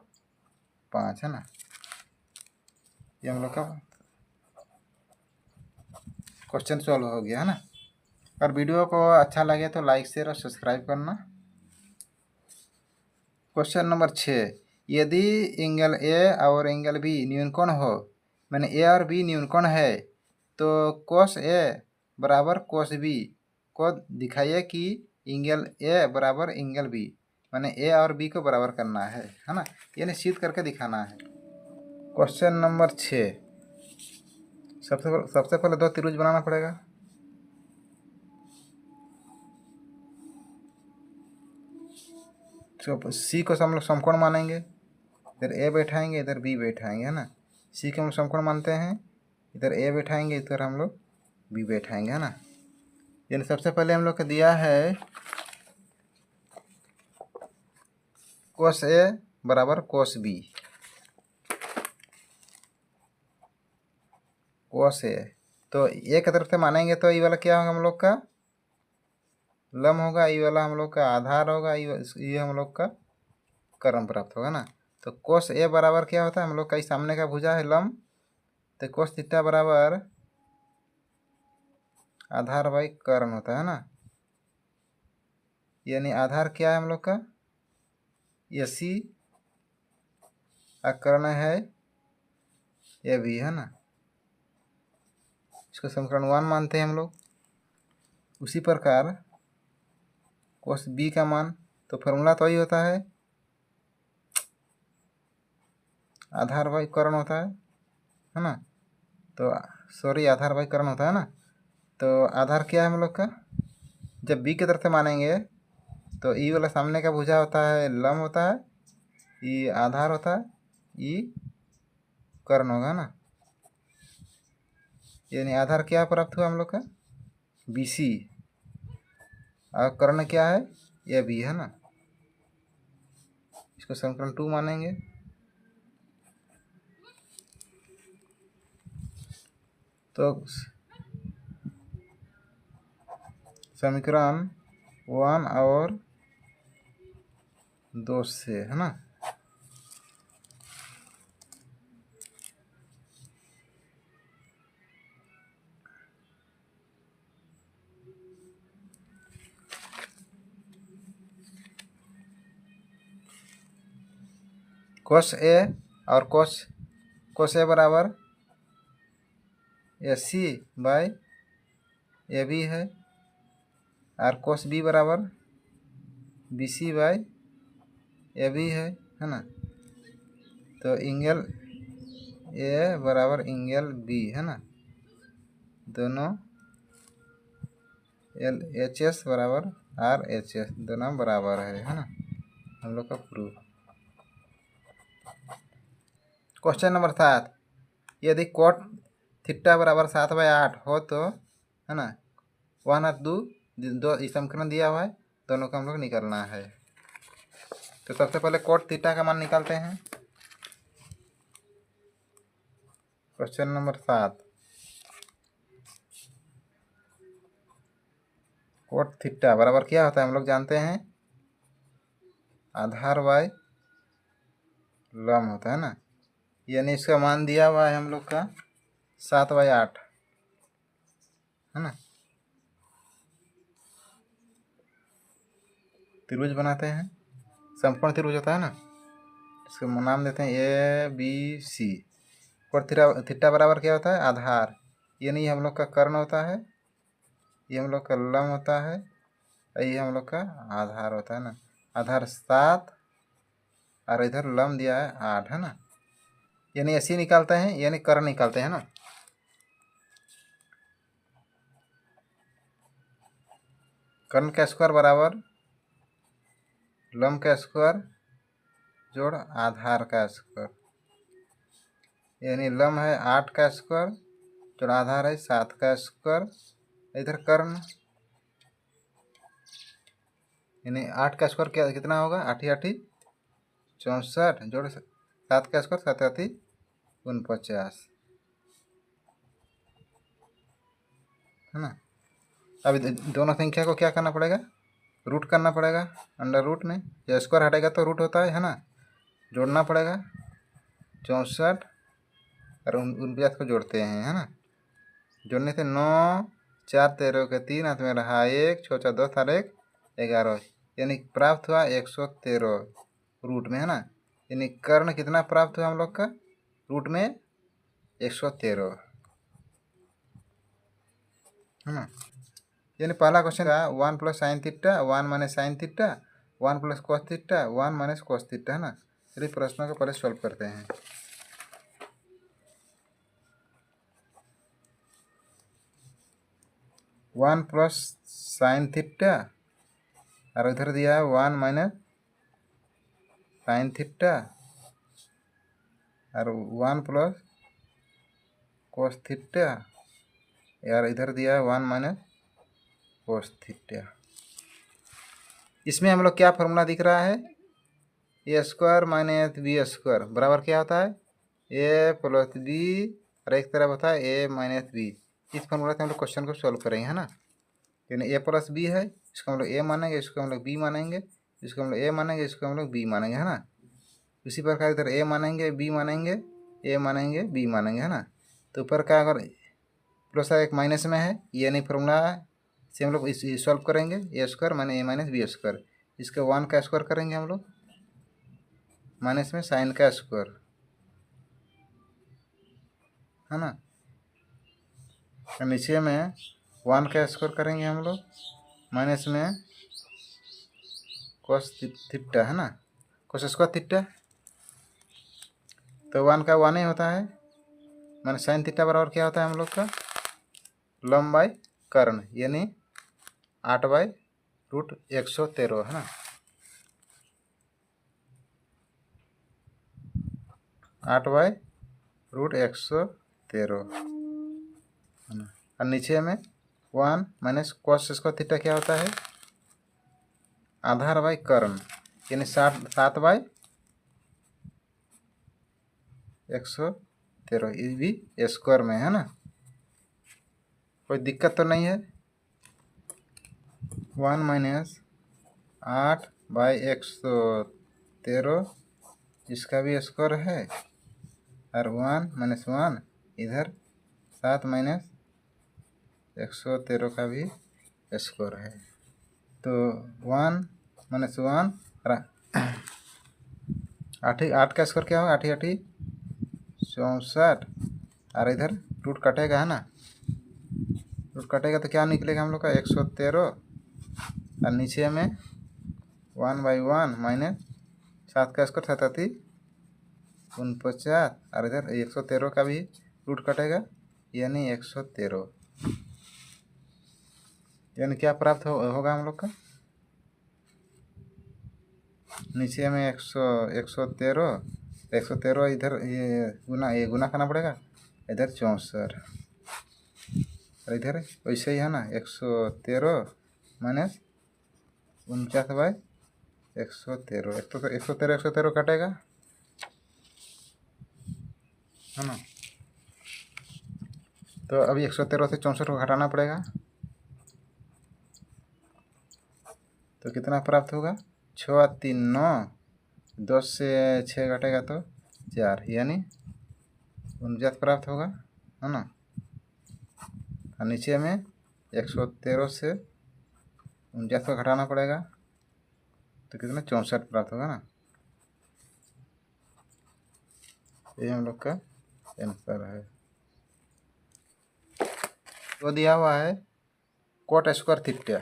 5, है ना। ये हम लोग का क्वेश्चन सॉल्व हो गया है ना। और वीडियो को अच्छा लगे तो लाइक शेयर और सब्सक्राइब करना। क्वेश्चन नंबर 6, यदि एंगल ए और एंगल बी न्यूनकोण हो, मैंने ए और बी न्यूनकोण है, तो कोस ए बराबर कोस बी को दिखाइए कि एंगल ए बराबर एंगल बी, मैंने ए और बी को बराबर करना है ना, ये निश्चित करके दिखाना है। क्वेश्चन नंबर 6, सबसे पहले दो त्रिभुज बनाना पड़ेगा। तो सी को हम लोग समकोण मानेंगे, इधर ए बैठाएंगे इधर बी बैठाएंगे, है ना। सी को हम समकोण मानते हैं, इधर ए बैठाएंगे इधर हम लोग बी बैठाएंगे, है ना। यानी सबसे पहले हम लोग को दिया है कोस ए बराबर कोस बी। कोस ए तो ए की तरफ से मानेंगे तो ये वाला क्या होगा हम लोग का लम होगा, ये वाला हम लोग का आधार होगा, ये हम लोग का कर्ण प्राप्त होगा ना। तो कोस ए बराबर क्या होता है हम लोग का सामने का भुजा है लम, तो कोस थीटा बराबर आधार बाई कर्ण होता है ना। यानी आधार क्या है हम लोग का ये सी, कर्ण है ये भी, है ना। इसको समीकरण 1 मानते हैं हम लोग। उसी प्रकार कोस बी का मान, तो फॉर्मूला तो वही होता है आधार बाई कर्ण होता है ना। तो सॉरी आधार बाई कर्ण होता है ना। तो आधार क्या है हम लोग का, जब बी की तरफ से मानेंगे तो ई वाला सामने का भुजा होता है लम होता है, ई आधार होता है, ई कर्ण होगा ना। यानी आधार क्या प्राप्त हुआ हम लोग का बी सी, और कर्ण क्या है ये बी, है ना। इसको समीकरण 2 मानेंगे। तो समीकरण 1 और 2 से, है ना। कोस ए और कोस ए बराबर ए सी बाई ए बी है, और कोस बी बराबर B C by A B है ना। तो एंगल ए बराबर एंगल बी, है ना। दोनों एल एच एस बराबर आर एच एस दोनों बराबर है ना। हम लोग का प्रूफ। क्वेश्चन नंबर 7, यदि कोट थीटा बराबर 7/8 हो तो, है ना, 1 और 2 समीकरण दिया हुआ है, दोनों को हम लोग निकालना है। तो सबसे पहले कोट थीटा का मान निकालते हैं। क्वेश्चन नंबर 7, कोट थीटा बराबर क्या होता है हम लोग जानते हैं आधार बाय लम होता है ना। यानी इसका मान दिया हुआ है हम लोग का 7/8, है ना। त्रिभुज बनाते हैं, समकोण त्रिभुज होता है ना। इसका नाम देते हैं ए बी सी। कोण थीटा बराबर क्या होता है आधार, यानी हम लोग का कर्ण होता है, ये हम लोग का लम होता है, ये हम लोग का आधार होता है ना। आधार 7 और इधर लम दिया है 8, है ना। यानी ऐसे निकालते हैं, यानी कर्ण निकालते हैं ना। कर्ण का स्क्वायर बराबर लम का स्क्वायर जोड़ आधार का स्क्वायर, यानी लम है 8 का स्क्वायर जोड़ आधार है 7 का स्क्वायर, इधर कर्ण यानी 8 का स्क्वायर क्या कितना होगा 8 8 64 जोड़ 7 का स्क्वायर 7 8 49, है ना। अब दोनों संख्या को क्या करना पड़ेगा रूट करना पड़ेगा, अंडर रूट में या स्क्वायर हटेगा तो रूट होता है ना। जोड़ना पड़ेगा 64 और 49 को जोड़ते हैं, है ना। जोड़ने थे 9 4 13 के 3 हाथ में रहा 1 6 4 10 और 1 11, यानी प्राप्त हुआ 113 रूट में, है ना। यानी कर्ण कितना प्राप्त हुआ हम लोग का रूट में 113, है ना। यानी पहला क्वेश्चन का 1 plus sine theta 1 minus sine theta 1 plus cos theta 1 minus cos theta, है ना। चलिए प्रश्नों को पहले सॉल्व करते हैं। 1 प्लस साइन थीटा और इधर दिया है 1 माइनस साइन थीटा और 1 प्लस कॉस थीटा, यार इधर दिया है 1 माइनस कॉस थीटा। इसमें हम लोग क्या फॉर्मूला दिख रहा है, ए स्क्वायर माइनस बी स्क्वायर बराबर क्या होता है ए प्लस बी और एक तरफ होता है ए माइनस बी। इस फॉर्मूला से हम लोग क्वेश्चन को सॉल्व करेंगे, है ना। यानी ए प्लस बी है, इसको हम लोग ए मानेंगे, इसको हम लोग बी मानेंगे, इसको हम लोग ए मानेंगे, इसको हम लोग बी मानेंगे, है ना। इसी प्रकार इधर ए मानेंगे, बी मानेंगे, ए मानेंगे, बी मानेंगे, है ना। तो ऊपर का अगर प्लस एक माइनस में है, यानी फॉर्मूला से हम लोग इस सॉल्व करेंगे ए स्क्वायर माइनस ए माइनस बी स्क्वायर। इसके 1 का स्क्वायर करेंगे हम लोग माइनस में साइन का स्क्वायर, है ना। नीचे में 1 का स्क्वायर करेंगे हम लोग माइनस में कॉस थीटा, है ना, कॉस स्क्वायर थीटा। तो 1 का 1 ही होता है, माने साइन थीटा बराबर क्या होता है हम लोग का लंब बाई कर्ण, यानी 8/√113, है ना। 8/√113, है ना। और नीचे में 1 माइनस कॉस स्क्वायर थीटा क्या होता है आधार बाई कर्ण, यानी 7/113, ये भी स्क्वायर में, है ना। कोई दिक्कत तो नहीं है। 1 माइनस 8/113 इसका भी स्क्वायर है, और 1 माइनस 1 इधर 7 माइनस 113 का भी स्क्वायर है। तो 1 माइनस 1 8 का स्क्वायर क्या होगा 8 8 64, और इधर रूट कटेगा, है ना। रूट कटेगा तो क्या निकलेगा हम लोग का 113, और नीचे में 1/1 माइनस 7 का स्क्वायर 7 49, और इधर 113 का भी रूट कटेगा, यानी 113। यानी क्या प्राप्त होगा हम लोग का नीचे में 113 इधर ये गुना करना पड़ेगा, इधर 64, और इधर वैसे ही है ना 113 माइनस 49/113, 113 कटेगा, है ना। तो अभी 113 से 64 को घटाना पड़ेगा, तो कितना प्राप्त होगा 6 3 9, 10 से 6 घटेगा तो 4, यानी 49 प्राप्त होगा, है ना। और नीचे में 113 से 49 को घटाना पड़ेगा, तो कितना 64 प्राप्त होगा ना। ये हम लोग का आंसर है। तो दिया हुआ है coat square theta,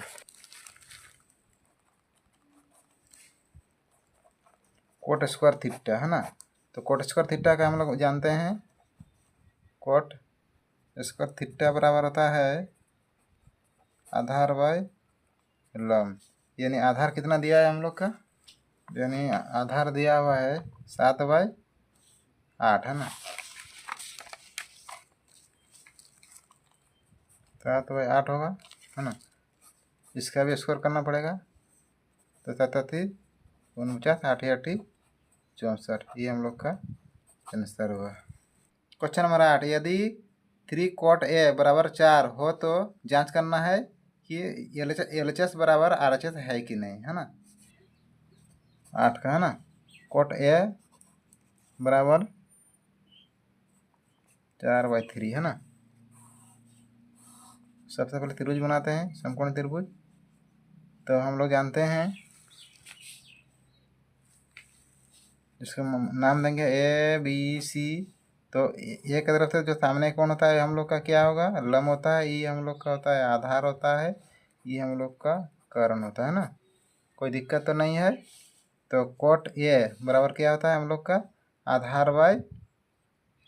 coat square theta, है ना। तो कोट स्क्वायर थीटा का हम लोग जानते हैं कोट स्क्वायर थीटा बराबर होता है आधार बाय लंब, यानी आधार कितना दिया है हम लोग का, यानी आधार दिया हुआ है 7/8, है ना। 7/8 होगा, है ना। इसका भी स्क्वायर करना पड़ेगा, तो 7 49 8 8 64, ये हम लोग का आंसर हुआ। क्वेश्चन नंबर 8, यदि 3 cot A बराबर 4 हो तो जांच करना है कि LHS बराबर RHS है कि नहीं, है ना। 8 का, है ना, cot A बराबर 4/3, है ना। सबसे पहले त्रिभुज बनाते हैं, समकोण त्रिभुज। तो हम लोग जानते हैं इसका नाम देंगे ए बी सी। तो एक तरफ से जो सामने कौन होता है हम लोग का क्या होगा, लंब होता है। ई हम लोग का होता है आधार होता है। ई हम लोग का कर्ण होता है ना, कोई दिक्कत तो नहीं है। तो कोट ए बराबर क्या होता है हम लोग का, आधार बाय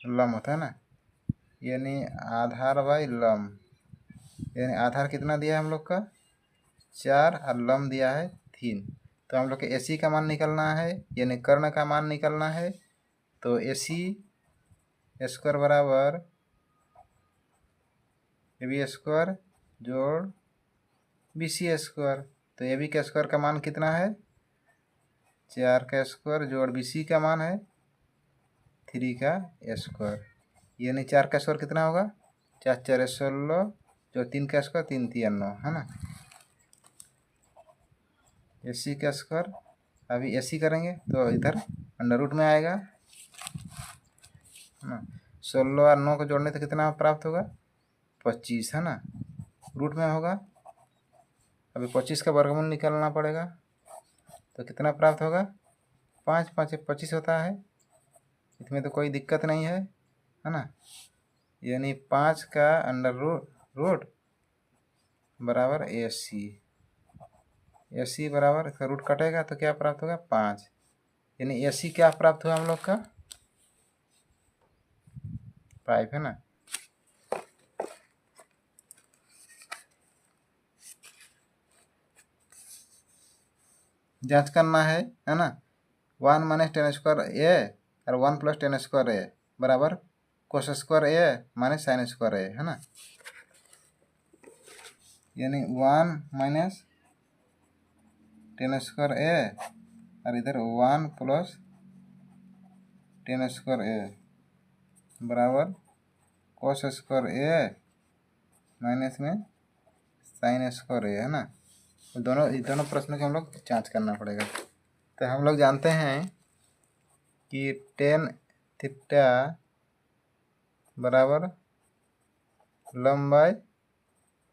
लंब होता है ना, यानी आधार बाय लंब। यानी आधार कितना दिया है हम लोग का 4 और लंब दिया है 3। तो हम लोग के AC का मान निकलना है, यानी कर्ण का मान निकलना है। तो AC स्क्वायर बराबर AB स्क्वायर जोड़ BC स्क्वायर। तो AB का स्क्वायर का मान कितना है 4 का स्क्वायर जोड़ BC का मान है 3 का स्क्वायर। यानी 4 का स्क्वायर कितना होगा 4 4 16 जो 3 का स्क्वायर 3 3 9 है ना। AC का स्क्वायर अभी AC करेंगे तो इधर अंडर रूट में आएगा है ना। 16 और 9 को जोड़ने से कितना प्राप्त होगा 25 है ना, रूट में होगा। अभी 25 का वर्गमूल निकालना पड़ेगा, तो कितना प्राप्त होगा 5 5 25 होता है। इसमें तो कोई दिक्कत नहीं है ना। यानी 5 का अंडर रूट बराबर AC बराबर इसका रूट कटेगा तो क्या प्राप्त होगा 5। यानी AC क्या प्राप्त हुआ हम लोग का 5 है ना। जांच करना है ना। 1 माइनस टेन स्क्वायर ए और 1 प्लस टेन स्क्वायर ए बराबर कोस स्क्वायर ए माइनस साइन स्क्वायर ए है ना। यानी 1 माइनस टेन स्क्वायर ए और इधर 1 प्लस टेन स्क्वायर ए बराबर कोस स्क्वायर ए माइनस में साइन स्क्वायर ए है ना। दोनों प्रश्नों के हम लोग जांच करना पड़ेगा। तो हम लोग जानते हैं कि टेन थीटा बराबर लंब बाय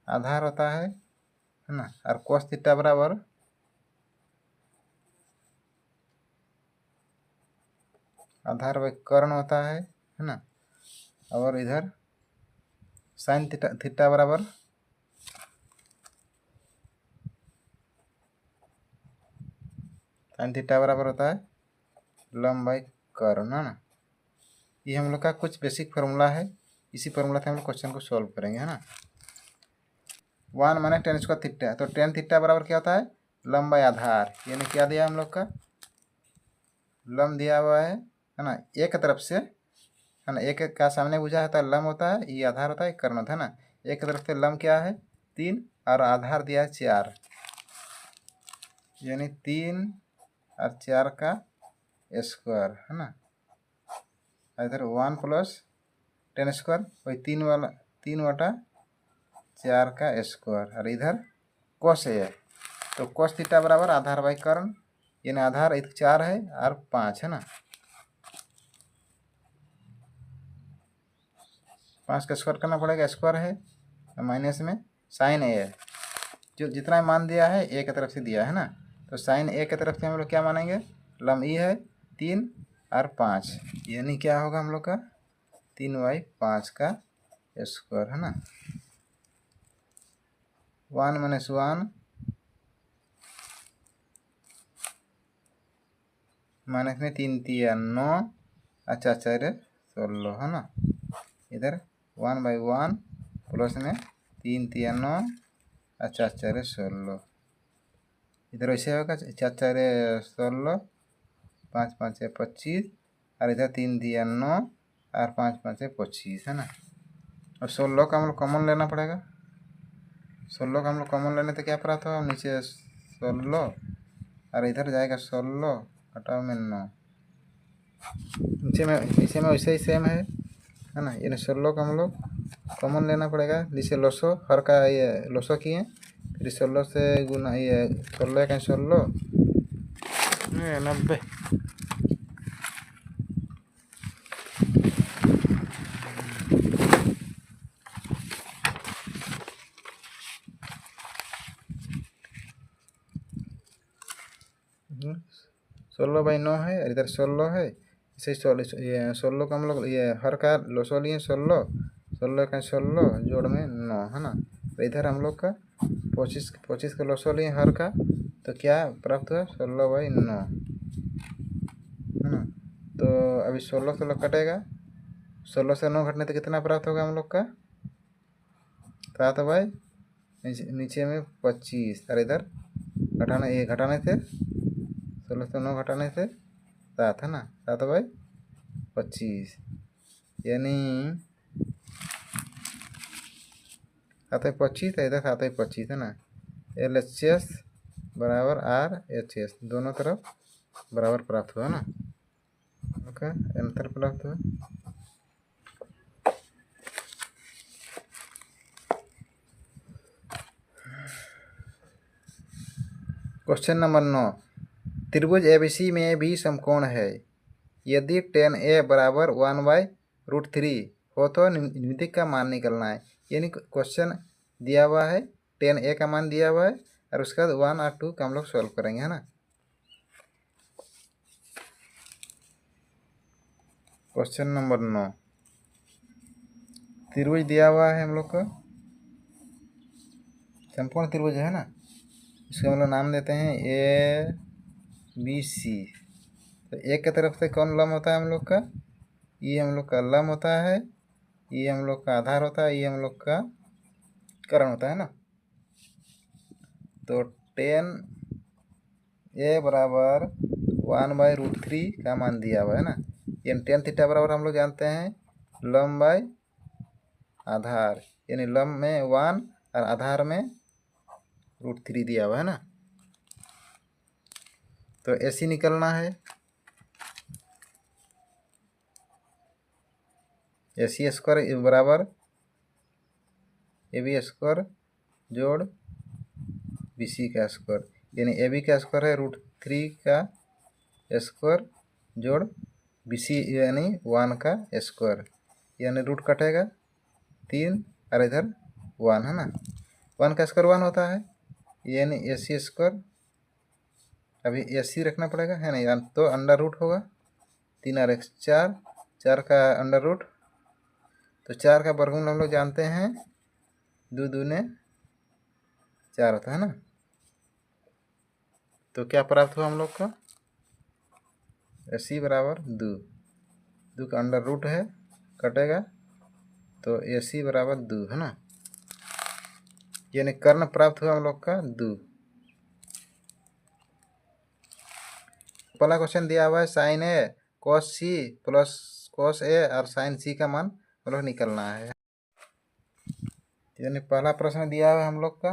आधार होता है ना, और कोस थीटा बराबर आधार बाय कर्ण होता है ना। और इधर साइन थीटा बराबर साइन थीटा बराबर होता है लंब बाय कर्ण है ना। ये हम लोग का कुछ बेसिक फार्मूला है, इसी फार्मूला से हम लोग क्वेश्चन को सॉल्व करेंगे है ना। 1 माइनस टेन स्क्वायर थीटा, तो टेन थीटा बराबर क्या होता है लंब बाय आधार। यानी क्या दिया हम लोग का लंब दिया हुआ है ना, एक तरफ से है ना। एक का सामने बुझा होता है लंब होता है, ये आधार होता है कर्ण होता है ना। एक तरफ से लंब क्या है 3 और आधार दिया है 4, यानी 3 और 4 का स्क्वायर है ना। इधर 1 प्लस टेन स्क्वायर वही 3 बटा 4 का स्क्वायर, और इधर कोस ए। तो कोस थीटा बराबर आधार बाई कर्ण, यानी आधार इधर 4 है और 5 है ना। 5 का स्क्वायर करना पड़ेगा, स्क्वायर है माइनस में साइन ए, जो जितना मान दिया है ए की तरफ से दिया है ना। तो साइन ए की तरफ से हम लोग क्या मानेंगे लंब ई है 3 और 5, यानी क्या होगा हम लोग का 3/5 का स्क्वायर है ना। 1 माइनस 1 माइनस में 3 3 9 अच्छा 4 16 है ना। इधर 1/1 प्लस में 3 3 9 अच्छा 4 16, इधर वैसे होगा 4 4 16 5 5 25, और इधर 3 3 9 और 5 5 25 है ना। और 16 का हम लोग कॉमन लेना पड़ेगा। 16 का हम लोग कॉमन लेने तो क्या प्राप्त होगा नीचे 16 और इधर जाएगा 16 घटाओ में 9, नीचे में वैसे ही सेम है ना। यानी 16 का हम लोग कॉमन लेना पड़ेगा। नीचे लोसो हर का ये लोसो किए, फिर 16 से गुना ये 16 का 16 90, 16/9 है और इधर 16 है। इसे 16 का हम लोग ये हर का लोसो लिए 16, 16 का 16 जोड़ में 9 है ना। तो इधर हम लोग का 25 का लोसो लिए हर का, तो क्या प्राप्त हुआ 16/9 है ना। तो अभी 16 कटेगा, 16 से 9 घटने तो कितना प्राप्त होगा हम लोग का 7 नीचे में 25, और इधर घटाने से 16 से 9 घटाने से 7 है ना, 7/25 यानी 7/25 है, इधर 7/25 है ना। LHS बराबर RHS दोनों तरफ बराबर प्राप्त हुआ ना। ओके, आंसर प्राप्त हुआ। क्वेश्चन नंबर 9, त्रिभुज ABC में भी समकोण है। यदि tan A बराबर 1/√3 हो तो निम्नलिखित का मान निकलना है। यानी क्वेश्चन दिया हुआ है, tan A का मान दिया हुआ है और उसके बाद 1 और 2 का हम लोग सॉल्व करेंगे, है ना। क्वेश्चन नंबर 9, त्रिभुज दिया हुआ है हम लोग का, समकोण त्रिभुज है ना। इसको हम लोग नाम देते हैं ABC। तो एक की तरफ से कौन लंब होता है हम लोग का, ये हम लोग का लंब होता है, ये हम लोग का आधार होता है, ये हम लोग का कर्ण होता है ना। तो tan A बराबर 1/√3 का मान दिया हुआ है ना। यानी tan थीटा बराबर हम लोग जानते हैं लंब बाय आधार, यानी लंब में 1 और आधार में √3 दिया हुआ है ना। तो AC निकलना है, AC स्क्वायर बराबर AB स्क्वायर जोड़ BC का स्क्वायर, यानी AB का स्क्वायर है √3 का स्क्वायर जोड़ BC यानी 1 का स्क्वायर, यानी रूट कटेगा 3 और इधर 1 है ना। 1 का स्क्वायर 1 होता है, यानी AC स्क्वायर, अभी AC रखना पड़ेगा है ना, तो अंडर रूट होगा 3 और 1 4, 4 का अंडर रूट, तो 4 का वर्गमूल हम लोग जानते हैं 2 दूने 4 होता है ना। तो क्या प्राप्त हुआ हम लोग का AC बराबर 2 का अंडर रूट है कटेगा, तो AC बराबर 2 है ना। यानी कर्ण प्राप्त हुआ हम लोग का 2। पहला क्वेश्चन दिया हुआ है sin A cos C plus cos A और sin C का मान हम लोग निकलना है। यानी पहला प्रश्न दिया हुआ है हम लोग का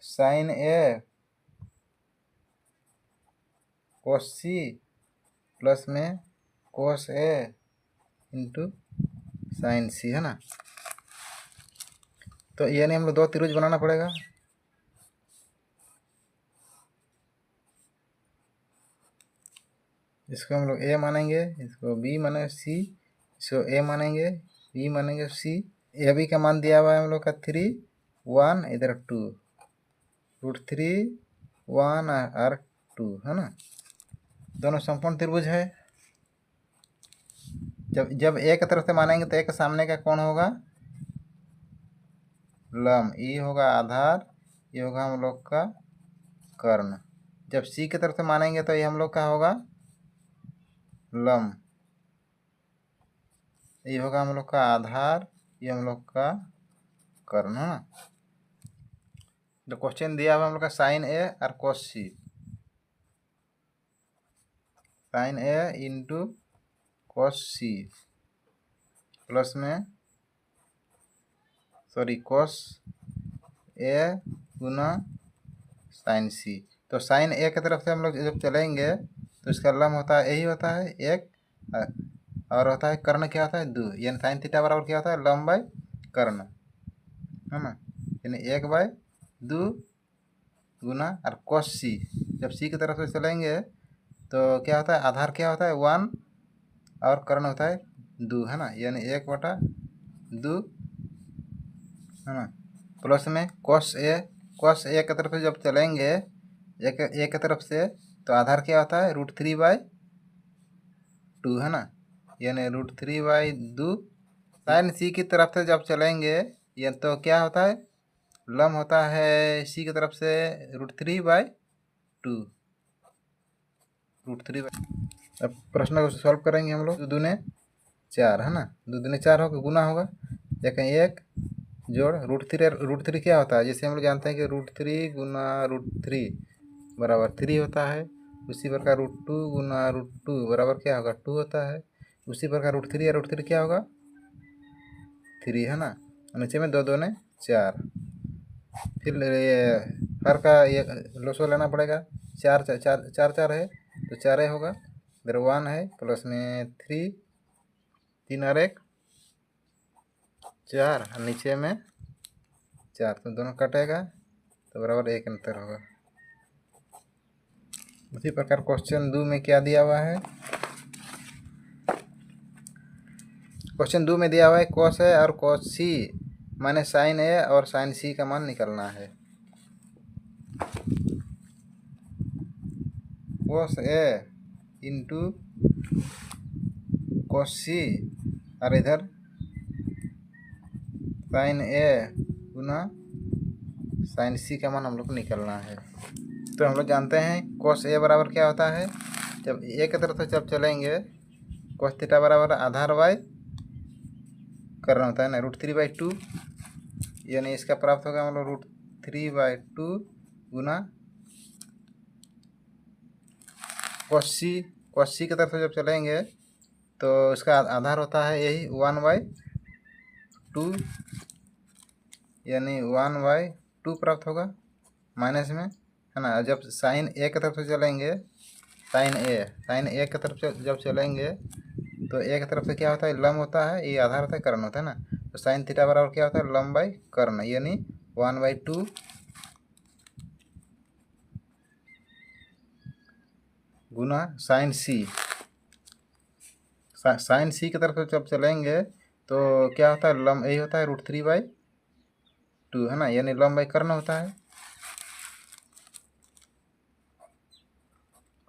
sin A cos C plus में cos A into sin C है ना। तो यानी हम लोग 2 त्रिभुज बनाना पड़ेगा। इसको हम लोग A मानेंगे, इसको B मानेंगे, C इसको A मानेंगे, B मानेंगे, C। AB का मान दिया हुआ है हम लोग का 3 1 इधर 2 √3 1 और 2 है ना। दोनों समकोण त्रिभुज है। जब एक तरफ से मानेंगे तो एक सामने का कौन होगा लंब, ये होगा आधार, ये होगा हम लोग का कर्ण। जब C की तरफ से मानेंगे तो ये हम लोग का होगा लंब, ये होगा हम लोग का आधार, ये हम लोग का कर्ण है ना। तो क्वेश्चन दिया हुआ हम लोग का sin A और cos C, sin A into cos C plus में cos A Guna sin C। तो sin A की तरफ से हम लोग जब चलेंगे तो इसका लंब होता है यही होता है 1 और होता है कर्ण क्या होता है 2, यानी sin थीटा बराबर क्या होता है लंब बाय कर्ण है ना। यानी 1/2 गुना और cos C, जब C की तरफ से चलेंगे तो क्या होता है आधार क्या होता है 1 और कर्ण होता है 2 है ना, यानी 1/2 है ना, प्लस में cos A की तरफ से जब चलेंगे एक की तरफ से, तो आधार क्या होता है √3/2 है ना, यानी √3/2। साइन सी की तरफ से जब चलेंगे ये तो क्या होता है, लम होता है सी की तरफ से √3/2, √3। अब प्रश्न को सॉल्व करेंगे हम लोग। 2 दूने 4 है ना, 2 दूने 4 होगा, गुना होगा, एक जोड़ √3 क्या होता है, जैसे हम लोग जानते हैं कि √3 गुना √3 बराबर 3 होता है। उसी प्रकार √2 गुना √2 बराबर क्या होगा, 2 होता है। उसी प्रकार √3 क्या होगा, 3 है ना। नीचे में 2 दूने 4, फिर ये हर का ये लोसो लेना पड़ेगा। 4 4 4 4 है तो 4 ही होगा, इधर 1 है, प्लस में 3, 3 और 1 4, और नीचे में 4, तो दोनों कटेगा तो बराबर 1 अंतर होगा। उसी प्रकार क्वेश्चन 2 में क्या दिया हुआ है, क्वेश्चन 2 में दिया हुआ है कॉस ए और कॉस सी माने साइन ए और साइन सी का मान निकलना है। कॉस ए इंटू कॉस सी और इधर साइन ए गुना साइन सी का मान हम लोग को निकलना है। तो हम लोग जानते हैं कॉस ए बराबर क्या होता है, जब ए की तरफ से जब चलेंगे कॉस थीटा बराबर आधार बाय करना होता है ना, √3/2, यानी इसका प्राप्त होगा हम लोग √3/2 गुना कॉस सी की तरफ से जब चलेंगे तो इसका आधार होता है यही 1/2, यानी 1/2 प्राप्त होगा माइनस में, है ना। जब साइन ए की तरफ से चलेंगे, साइन ए की तरफ जब चलेंगे तो ए की तरफ से क्या होता है, लम होता है, ये आधार होता है, कर्ण होता है ना। तो साइन थीटा बराबर क्या होता है, लम बाई कर्ण, यानी 1/2 गुना साइन सी। साइन सी की तरफ से जब चलेंगे तो क्या होता है, लम यही होता है √3/2 है ना, यानी लम बाई कर्ण होता है,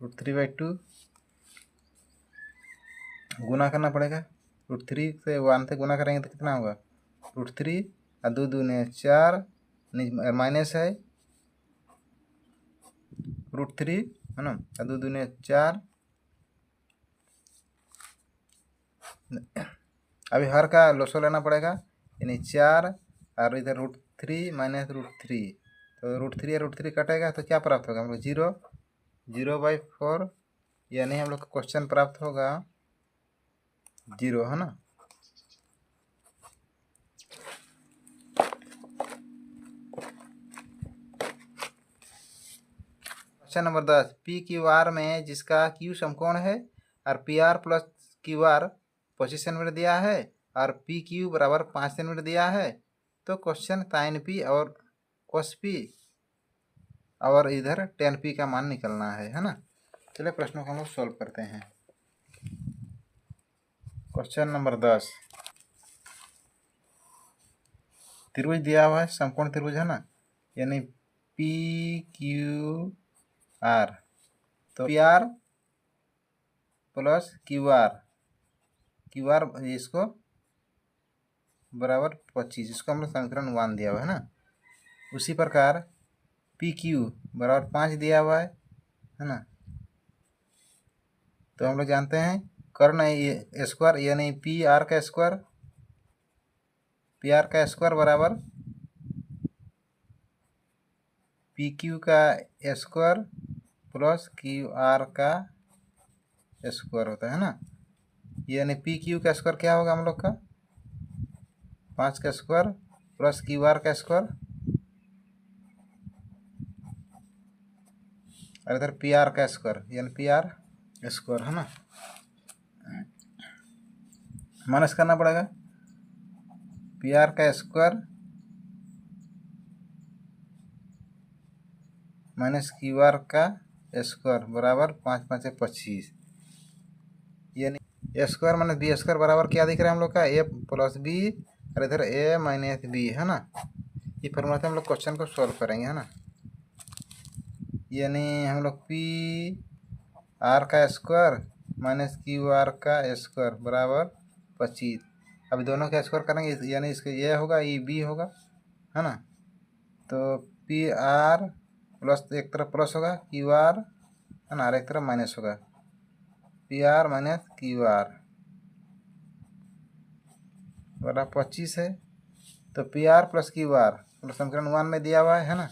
√3/2 गुना करना पड़ेगा। √3 से 1 से गुना करेंगे तो कितना होगा, √3 और 2 दूने 4, माइनस है √3 है ना, और 2 दूने 4। अभी हर का लोसो लेना पड़ेगा, यानी 4 और इधर √3 माइनस √3, तो √3 कटेगा तो क्या प्राप्त होगा हम लोग, 0/4, यानी हम लोग का क्वेश्चन प्राप्त होगा 0, है ना। क्वेश्चन नंबर 10, PQR में जिसका Q समकोण है और PR प्लस QR 25 सेंटीमीटर दिया है और PQ बराबर 5 सेंटीमीटर दिया है, तो क्वेश्चन साइन P और cos P और इधर tan P का मान निकलना है ना। चलिए प्रश्नों को हम लोग सॉल्व करते हैं। क्वेश्चन नंबर 10, त्रिभुज दिया हुआ है, समकोण त्रिभुज है ना, यानी PQR, तो PR प्लस QR इसको बराबर 25, इसको हम लोग समीकरण 1 दिया हुआ है ना। उसी प्रकार PQ बराबर 5 दिया हुआ है ना, तो हम लोग जानते हैं कर्ण स्क्वायर, यानी PR का स्क्वायर बराबर PQ का स्क्वायर प्लस QR का स्क्वायर होता है ना, यानी PQ का स्क्वायर क्या होगा हम लोग का, 5 का स्क्वायर प्लस QR का स्क्वायर, और इधर PR का स्क्वायर, यानी PR स्क्वायर है ना, माइनस करना पड़ेगा। PR का स्क्वायर माइनस QR का स्क्वायर बराबर 5 5 25, यानी ए स्क्वायर माइनस बी स्क्वायर बराबर क्या दिख रहा है हम लोग का, ए प्लस बी, और इधर ए माइनस बी है ना। ये फॉर्मूला से हम लोग क्वेश्चन को सॉल्व करेंगे, है ना। यानी हम लोग पी आर का स्क्वायर माइनस क्यू आर का स्क्वायर बराबर 25। अब दोनों का स्क्वायर करेंगे यानी इसके ये होगा, ये बी होगा, है ना। तो पी आर प्लस एक तरफ प्लस होगा, क्यू आर है ना, और एक तरफ माइनस होगा, P R minus Q R बराबर 25 है। तो P R plus Q R मतलब समीकरण 1 में दिया हुआ है ना।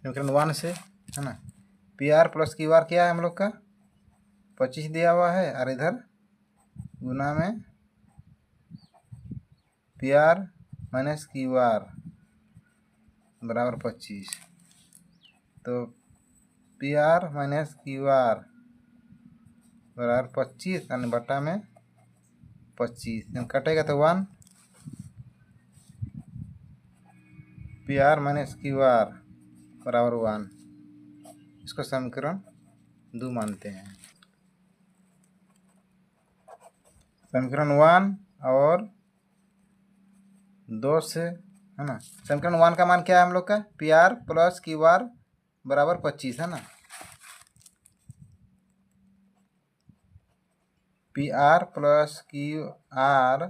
समीकरण 1 से है ना, P R plus Q R क्या है हम लोग का 25 दिया हुआ है, और इधर गुना में P R minus Q R बराबर 25। तो P R minus Q R बराबर 25 और बटा में 25 कटेगा तो 1, P R minus Q R बराबर 1। इसको समीकरण 2 मानते हैं। समीकरण 1 और 2 से है ना, समीकरण 1 का मान क्या है हम लोग का P R plus Q R बराबर 25 है ना। P R plus Q R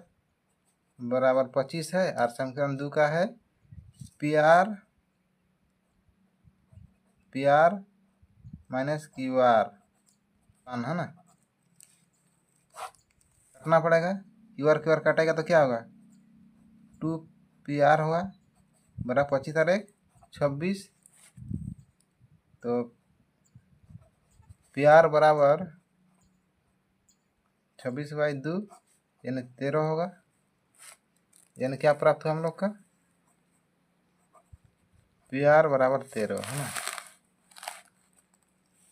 बराबर 25 है, और समीकरण 2 का है P R minus Q R है ना। काटना पड़ेगा, क्यू आर काटेगा तो क्या होगा 2 पी आर होगा बराबर 25 और 1 26। तो पी आर बराबर 26/2 यानी 13 होगा। यानी क्या प्राप्त हुआ हम लोग का पी आर बराबर 13 है ना।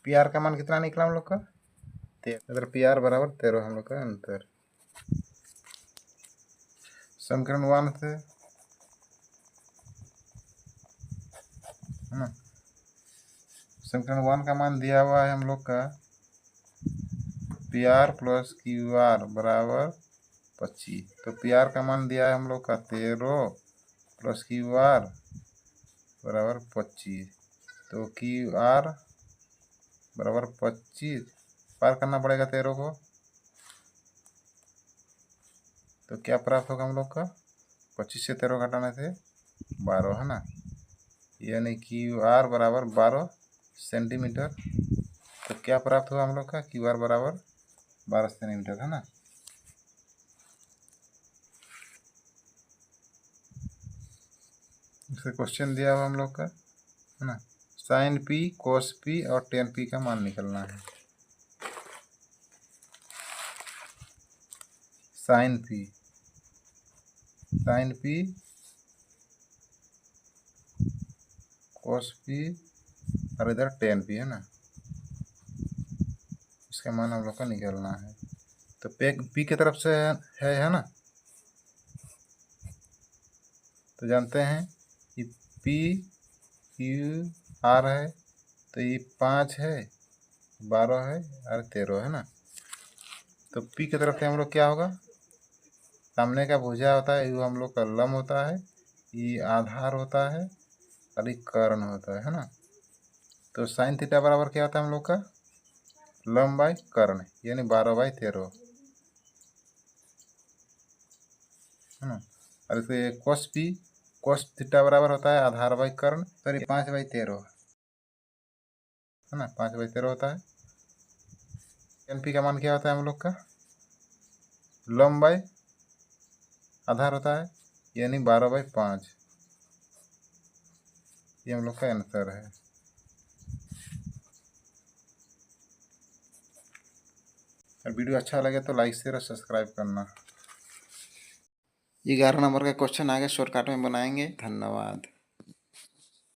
पी आर का मान कितना निकला हम लोग का 13, अगर पी आर बराबर 13 हम लोग का आंसर। समीकरण 1 से है ना, समीकरण 1 का मान दिया हुआ है हम लोग का P R plus Q R बराबर 25। तो पी आर का मान दिया है हम लोग का 13 प्लस क्यू आर बराबर 25। तो क्यू आर बराबर 25 पार करना पड़ेगा 13 को, तो क्या प्राप्त होगा हम लोग का 25 से 13 घटाने से 12 है ना। यानी क्यू आर बराबर 12 सेंटीमीटर। तो क्या प्राप्त हुआ हम लोग का क्यू आर बराबर 12 सेंटीमीटर है ना। इसे क्वेश्चन दिया हुआ हम लोग का है ना, साइन पी कोस पी और टेन पी का मान निकलना है। साइन पी कोस पी और इधर टेन पी है ना, इसका मान हम लोग का निकलना है। तो पी की तरफ से है ना, तो जानते हैं कि पी क्यू आर है, तो ये 5 है 12 है और 13 है ना। तो पी की तरफ से हम लोग क्या होगा सामने का भुजा होता है, ये हम लोग का लंब होता है, ये आधार होता है और ये कर्ण होता है ना। तो साइन थीटा बराबर क्या होता है हम लोग का लंब बाई कर्ण यानी 12/13 है ना। और इसे कोस थीटा बराबर होता है आधार बाई कर्ण, सॉरी 5/13 है ना, 5/13 होता है। एन पी का मान क्या होता है हम लोग का लंब बाई आधार होता है यानी 12/5। ये हम लोग का आंसर है। और वीडियो अच्छा लगे तो लाइक शेयर और सब्सक्राइब करना। 11 नंबर का क्वेश्चन आगे शॉर्टकट में बनाएंगे। धन्यवाद।